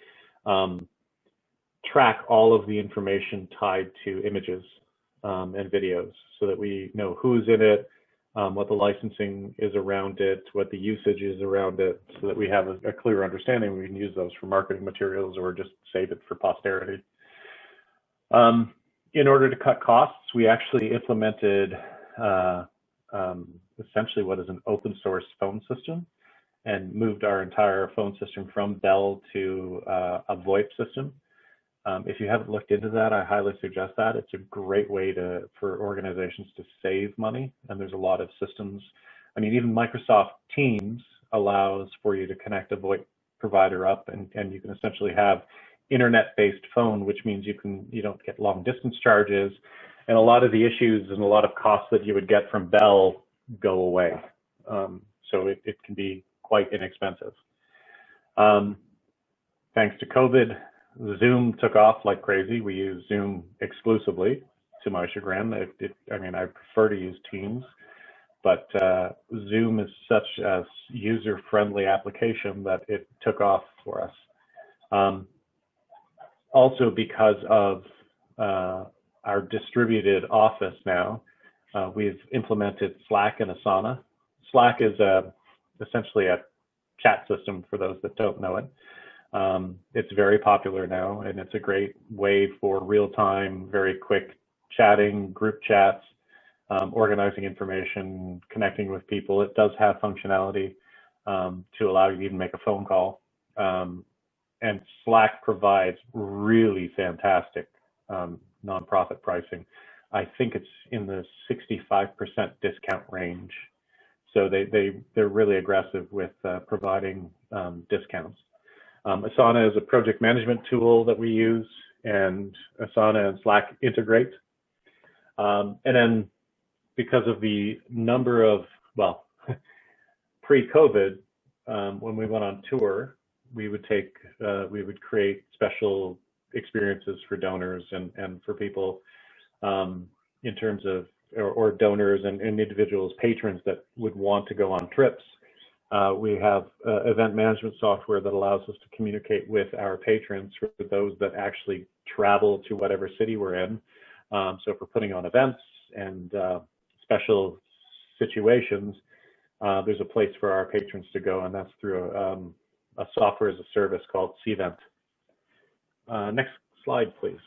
track all of the information tied to images and videos, so that we know who's in it, what the licensing is around it, what the usage is around it, so that we have a clear understanding. We can use those for marketing materials or just save it for posterity. In order to cut costs, we actually implemented essentially what is an open source phone system, and moved our entire phone system from Bell to a VoIP system. If you haven't looked into that, I highly suggest that. It's a great way for organizations to save money, and there's a lot of systems. I mean, even Microsoft Teams allows for you to connect a VoIP provider up, and you can essentially have internet-based phone, which means you don't get long distance charges, and a lot of the issues and a lot of costs that you would get from Bell go away. So it can be quite inexpensive. Thanks to COVID, Zoom took off like crazy. We use Zoom exclusively, to my chagrin. I mean, I prefer to use Teams, but Zoom is such a user-friendly application that it took off for us. Also, because of our distributed office now, we've implemented Slack and Asana. Slack is essentially a chat system for those that don't know it. It's very popular now, and it's a great way for real-time, very quick chatting, group chats, organizing information, connecting with people. It does have functionality to allow you to even make a phone call. And Slack provides really fantastic nonprofit pricing. I think it's in the 65% discount range. So they're really aggressive with providing discounts. Asana is a project management tool that we use, and Asana and Slack integrate. And then because of the number of, well, pre-COVID, when we went on tour, we would create special experiences for donors and for people in terms of, or donors and individuals, patrons that would want to go on trips. We have event management software that allows us to communicate with our patrons for those that actually travel to whatever city we're in. So if we're putting on events and special situations, there's a place for our patrons to go, and that's through a software as a service called Cvent. Next slide, please.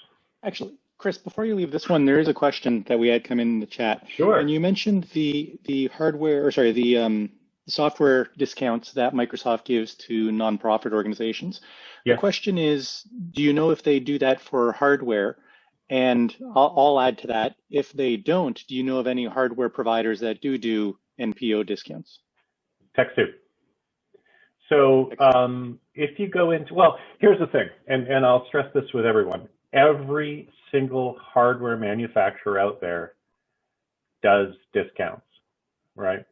Actually, Chris, before you leave this one, there is a question that we had come in the chat. Sure. And you mentioned the hardware, or sorry, the software discounts that Microsoft gives to nonprofit organizations. Yes. The question is, do you know if they do that for hardware? And I'll add to that, if they don't, do you know of any hardware providers that do NPO discounts? Techsoup. So if you go into, well, here's the thing, and I'll stress this with everyone. Every single hardware manufacturer out there does discounts, right?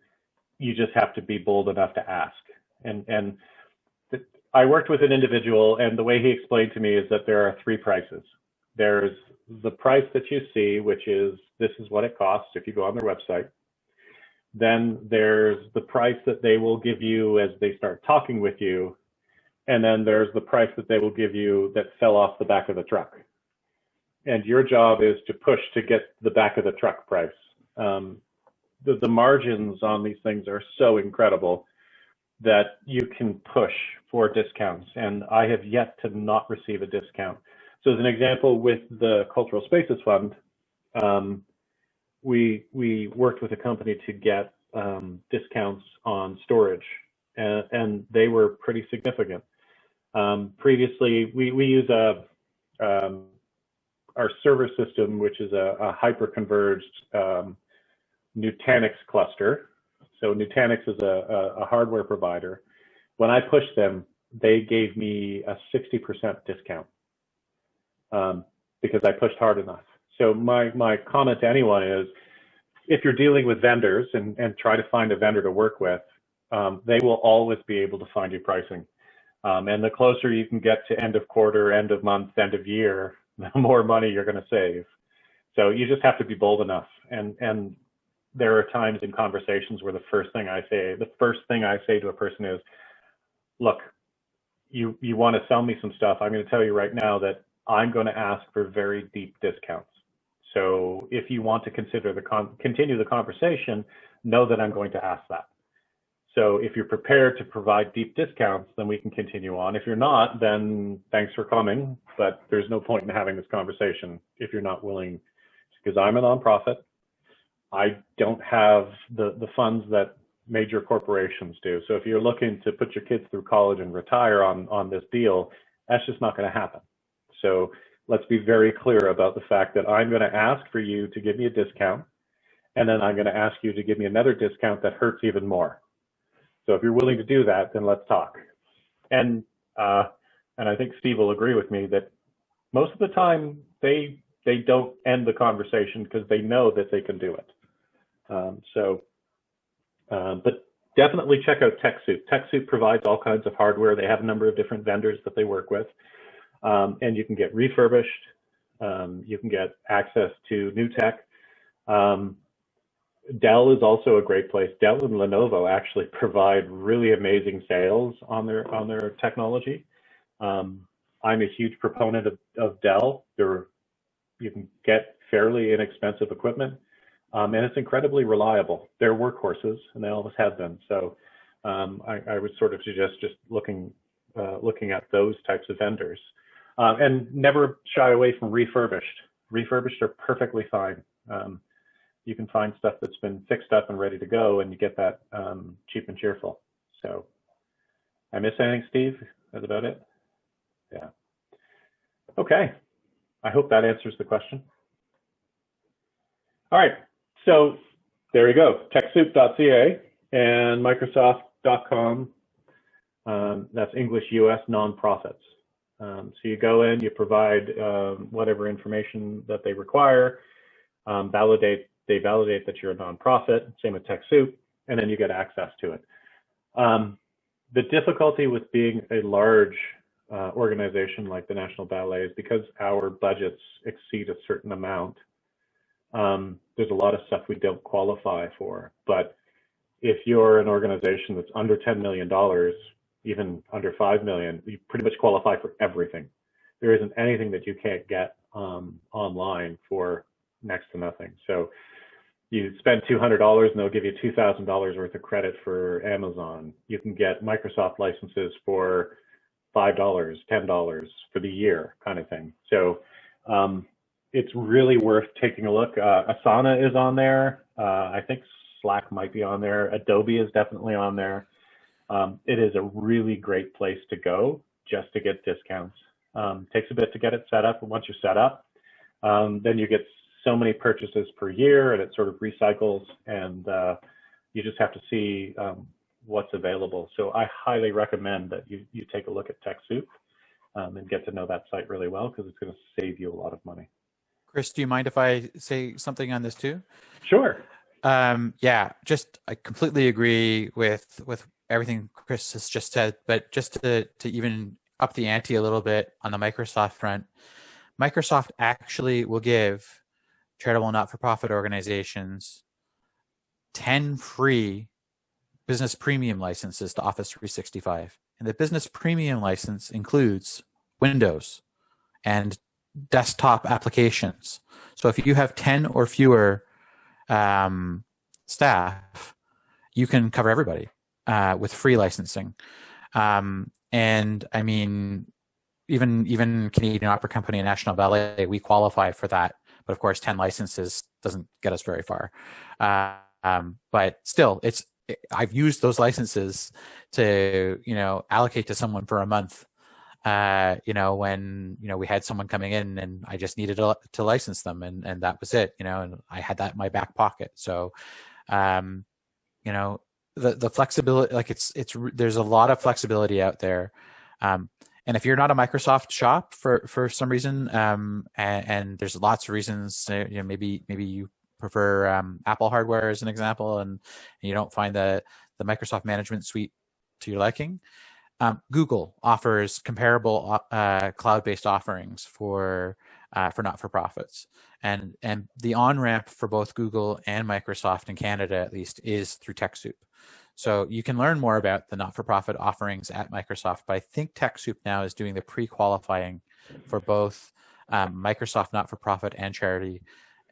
You just have to be bold enough to ask. And I worked with an individual, and the way he explained to me is that there are three prices. There's the price that you see, which is, this is what it costs if you go on their website. Then there's the price that they will give you as they start talking with you. And then there's the price that they will give you that fell off the back of the truck. And your job is to push to get the back of the truck price. The margins on these things are so incredible that you can push for discounts. And I have yet to not receive a discount. So as an example, with the Cultural Spaces Fund, we worked with a company to get discounts on storage, and they were pretty significant. Previously, we use our server system, which is a hyper-converged Nutanix cluster. So Nutanix is a hardware provider. When I pushed them, they gave me a 60% discount because I pushed hard enough. So my comment to anyone is, if you're dealing with vendors and try to find a vendor to work with, they will always be able to find you pricing. And the closer you can get to end of quarter, end of month, end of year, the more money you're going to save. So you just have to be bold enough. And there are times in conversations where the first thing I say to a person is, look, you want to sell me some stuff. I'm going to tell you right now that I'm going to ask for very deep discounts. So if you want to consider continue the conversation, know that I'm going to ask that. So if you're prepared to provide deep discounts, then we can continue on. If you're not, then thanks for coming, but there's no point in having this conversation if you're not willing, because I'm a nonprofit. I don't have the funds that major corporations do. So if you're looking to put your kids through college and retire on this deal, that's just not going to happen. So let's be very clear about the fact that I'm going to ask for you to give me a discount, and then I'm going to ask you to give me another discount that hurts even more. So if you're willing to do that, then let's talk. And I think Steve will agree with me that most of the time they don't end the conversation because they know that they can do it. But definitely check out Techsoup. Techsoup provides all kinds of hardware. They have a number of different vendors that they work with, and you can get refurbished. You can get access to new tech. Dell is also a great place. Dell and Lenovo actually provide really amazing sales on their technology. I'm a huge proponent of Dell. You can get fairly inexpensive equipment, and it's incredibly reliable. They're workhorses, and they always have been. So I would sort of suggest just looking at those types of vendors, and never shy away from refurbished. Refurbished are perfectly fine. You can find stuff that's been fixed up and ready to go, and you get that cheap and cheerful. So, I miss anything, Steve? That's about it? Yeah. Okay. I hope that answers the question. All right. So there you go. Techsoup.ca and Microsoft.com. That's English US nonprofits. So you go in, you provide whatever information that they require, they validate that you're a nonprofit, same with TechSoup, and then you get access to it. The difficulty with being a large organization like the National Ballet is because our budgets exceed a certain amount. There's a lot of stuff we don't qualify for. But if you're an organization that's under $10 million, even under $5 million, you pretty much qualify for everything. There isn't anything that you can't get online for next to nothing. So you spend $200 and they'll give you $2,000 worth of credit for Amazon. You can get Microsoft licenses for $5, $10 for the year kind of thing. So it's really worth taking a look. Asana is on there. I think Slack might be on there. Adobe is definitely on there. It is a really great place to go just to get discounts. Takes a bit to get it set up, but once you're set up, then you get so many purchases per year, and it sort of recycles, and you just have to see what's available. So I highly recommend that you take a look at TechSoup and get to know that site really well, because it's going to save you a lot of money. Chris, do you mind if I say something on this too? Sure. Yeah, I completely agree with everything Chris has just said, but just to even up the ante a little bit on the Microsoft front, Microsoft actually will give charitable not-for-profit organizations 10 free business premium licenses to Office 365. And the business premium license includes Windows and desktop applications. So if you have 10 or fewer staff, you can cover everybody with free licensing. And I mean, even Canadian Opera Company and National Ballet, we qualify for that. But of course, 10 licenses doesn't get us very far. But still, I've used those licenses to, allocate to someone for a month. When, we had someone coming in and I just needed to license them, and that was it, and I had that in my back pocket. So, the flexibility, there's a lot of flexibility out there. And if you're not a Microsoft shop for some reason, and there's lots of reasons, maybe you prefer Apple hardware as an example, and you don't find the Microsoft management suite to your liking, Google offers comparable cloud-based offerings for not-for-profits, and the on-ramp for both Google and Microsoft in Canada, at least, is through Techsoup. So you can learn more about the not-for-profit offerings at Microsoft, but I think Techsoup now is doing the pre-qualifying for both Microsoft not-for-profit and charity,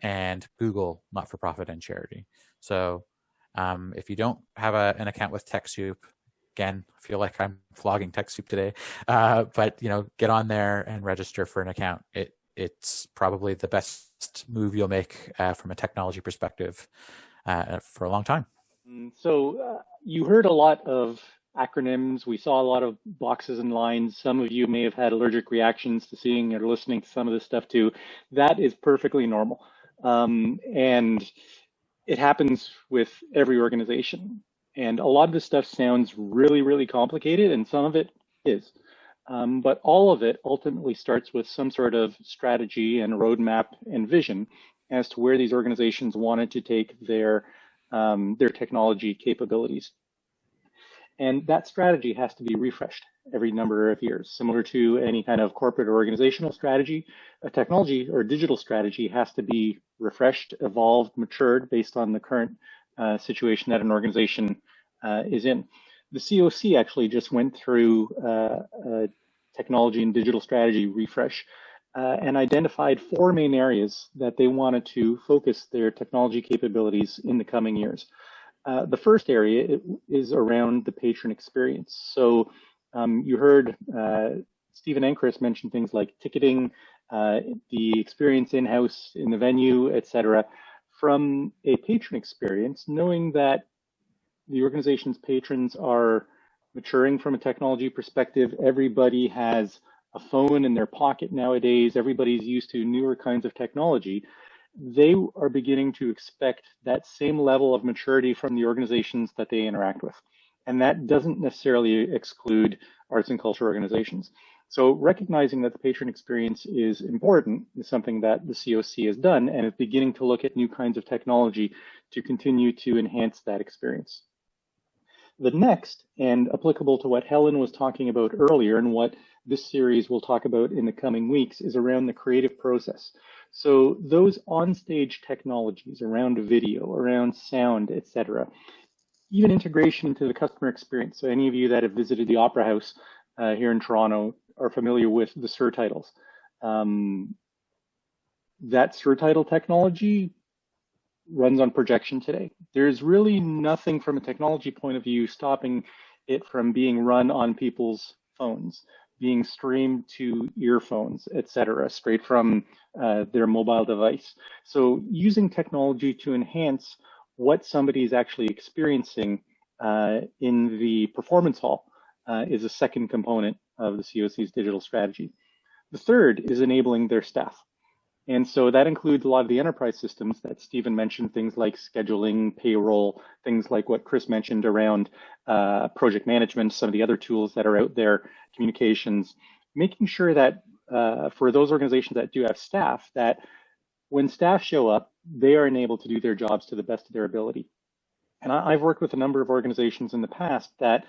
and Google not-for-profit and charity. So if you don't have an account with Techsoup, again, I feel like I'm flogging Techsoup today, but get on there and register for an account. It's probably the best move you'll make from a technology perspective for a long time. So you heard a lot of acronyms. We saw a lot of boxes and lines. Some of you may have had allergic reactions to seeing or listening to some of this stuff too. That is perfectly normal. And it happens with every organization. And a lot of this stuff sounds really, really complicated, and some of it is. But all of it ultimately starts with some sort of strategy and roadmap and vision as to where these organizations wanted to take their technology capabilities. And that strategy has to be refreshed every number of years. Similar to any kind of corporate or organizational strategy, a technology or digital strategy has to be refreshed, evolved, matured based on the current situation that an organization is in. The COC actually just went through a technology and digital strategy refresh and identified 4 main areas that they wanted to focus their technology capabilities in the coming years. The first area is around the patron experience. So you heard Stephen and Chris mention things like ticketing, the experience in-house in the venue, etc. From a patron experience, knowing that the organization's patrons are maturing from a technology perspective, everybody has a phone in their pocket nowadays, everybody's used to newer kinds of technology, they are beginning to expect that same level of maturity from the organizations that they interact with. And that doesn't necessarily exclude arts and culture organizations. So recognizing that the patron experience is important is something that the COC has done and is beginning to look at new kinds of technology to continue to enhance that experience. The next, and applicable to what Helen was talking about earlier and what this series will talk about in the coming weeks, is around the creative process. So those on-stage technologies around video, around sound, etc., even integration into the customer experience. So any of you that have visited the Opera House here in Toronto are familiar with the surtitles. That surtitle technology runs on projection today. There's really nothing from a technology point of view stopping it from being run on people's phones, being streamed to earphones, etc., straight from their mobile device. So using technology to enhance what somebody is actually experiencing in the performance hall is a second component of the COC's digital strategy. The third is enabling their staff. And so that includes a lot of the enterprise systems that Stephen mentioned, things like scheduling, payroll, things like what Chris mentioned around project management, some of the other tools that are out there, communications, making sure that for those organizations that do have staff, that when staff show up, they are enabled to do their jobs to the best of their ability. And I've worked with a number of organizations in the past that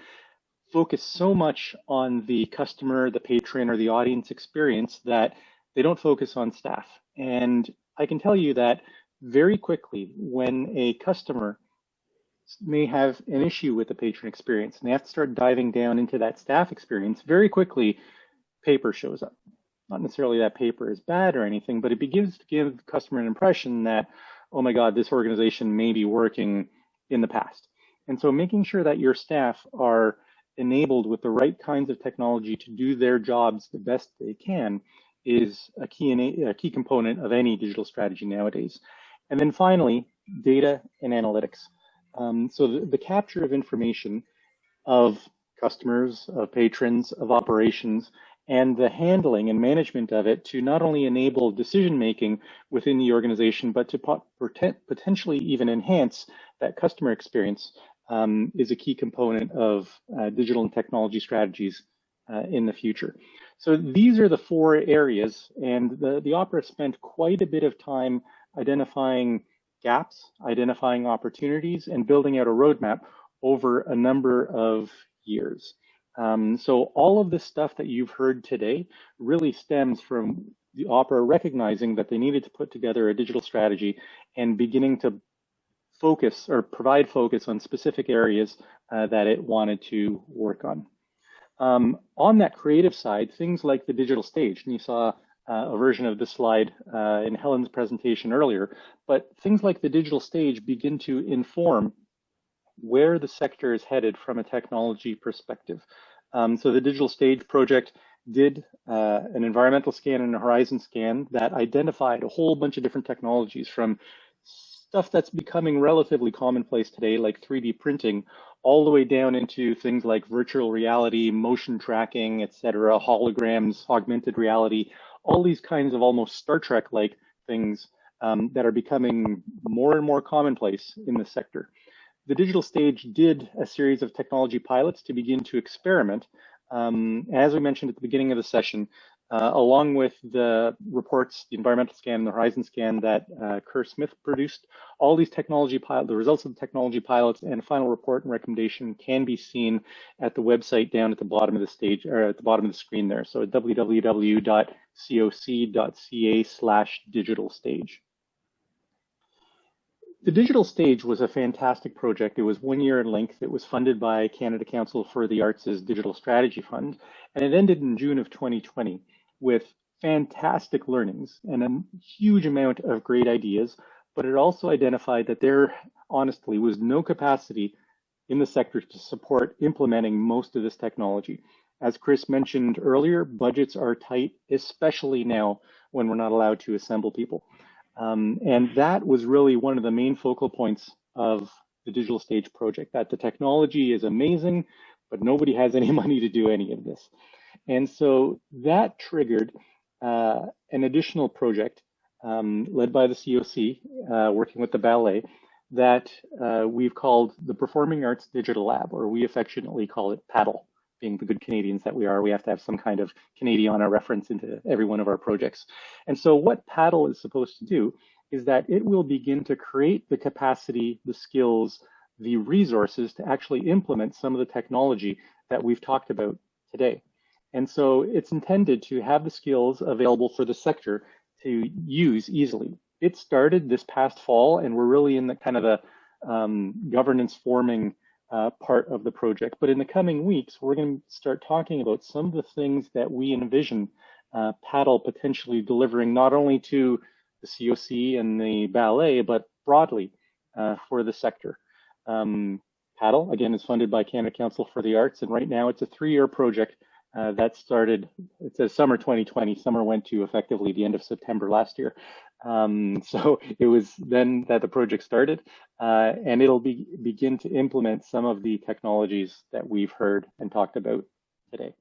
focus so much on the customer, the patron, or the audience experience that they don't focus on staff. And I can tell you that very quickly, when a customer may have an issue with the patron experience and they have to start diving down into that staff experience, very quickly, paper shows up. Not necessarily that paper is bad or anything, but it begins to give the customer an impression that, oh my God, this organization may be working in the past. And so making sure that your staff are enabled with the right kinds of technology to do their jobs the best they can is a key component of any digital strategy nowadays. And then finally, data and analytics. So the capture of information of customers, of patrons, of operations, and the handling and management of it to not only enable decision-making within the organization, but to potentially even enhance that customer experience is a key component of digital and technology strategies in the future. So these are the 4 areas, and the Opera spent quite a bit of time identifying gaps, identifying opportunities, and building out a roadmap over a number of years. So all of this stuff that you've heard today really stems from the opera recognizing that they needed to put together a digital strategy and beginning to focus or provide focus on specific areas that it wanted to work on. On that creative side, things like the digital stage, and you saw a version of this slide in Helen's presentation earlier, but things like the digital stage begin to inform where the sector is headed from a technology perspective. So the digital stage project did an environmental scan and a horizon scan that identified a whole bunch of different technologies, from stuff that's becoming relatively commonplace today, like 3D printing, all the way down into things like virtual reality, motion tracking, etc., holograms, augmented reality, all these kinds of almost Star Trek-like things that are becoming more and more commonplace in the sector. The digital stage did a series of technology pilots to begin to experiment. As we mentioned at the beginning of the session, along with the reports, the environmental scan and the horizon scan that Kerr Smith produced, all these technology pilots, the results of the technology pilots and final report and recommendation can be seen at the website down at the bottom of the stage, or at the bottom of the screen there. So at www.coc.ca/digital stage. The digital stage was a fantastic project. It was 1 year in length. It was funded by Canada Council for the Arts' Digital Strategy Fund, and it ended in June of 2020 with fantastic learnings and a huge amount of great ideas, but it also identified that there honestly was no capacity in the sector to support implementing most of this technology. As Chris mentioned earlier, budgets are tight, especially now when we're not allowed to assemble people. And that was really one of the main focal points of the digital stage project, that the technology is amazing, but nobody has any money to do any of this. And so that triggered an additional project led by the COC, working with the Ballet, that we've called the Performing Arts Digital Lab, or we affectionately call it PADDLE. Being the good Canadians that we are, we have to have some kind of Canadiana reference into every one of our projects. And so what PADDLE is supposed to do is that it will begin to create the capacity, the skills, the resources to actually implement some of the technology that we've talked about today. And so it's intended to have the skills available for the sector to use easily. It started this past fall, and we're really in the kind of the governance forming part of the project. But in the coming weeks, we're going to start talking about some of the things that we envision PADDLE potentially delivering, not only to the COC and the Ballet, but broadly for the sector. PADDLE, again, is funded by Canada Council for the Arts, and right now it's a 3-year project that started, it says summer 2020, summer went to effectively the end of September last year. So it was then that the project started, and it'll begin to implement some of the technologies that we've heard and talked about today.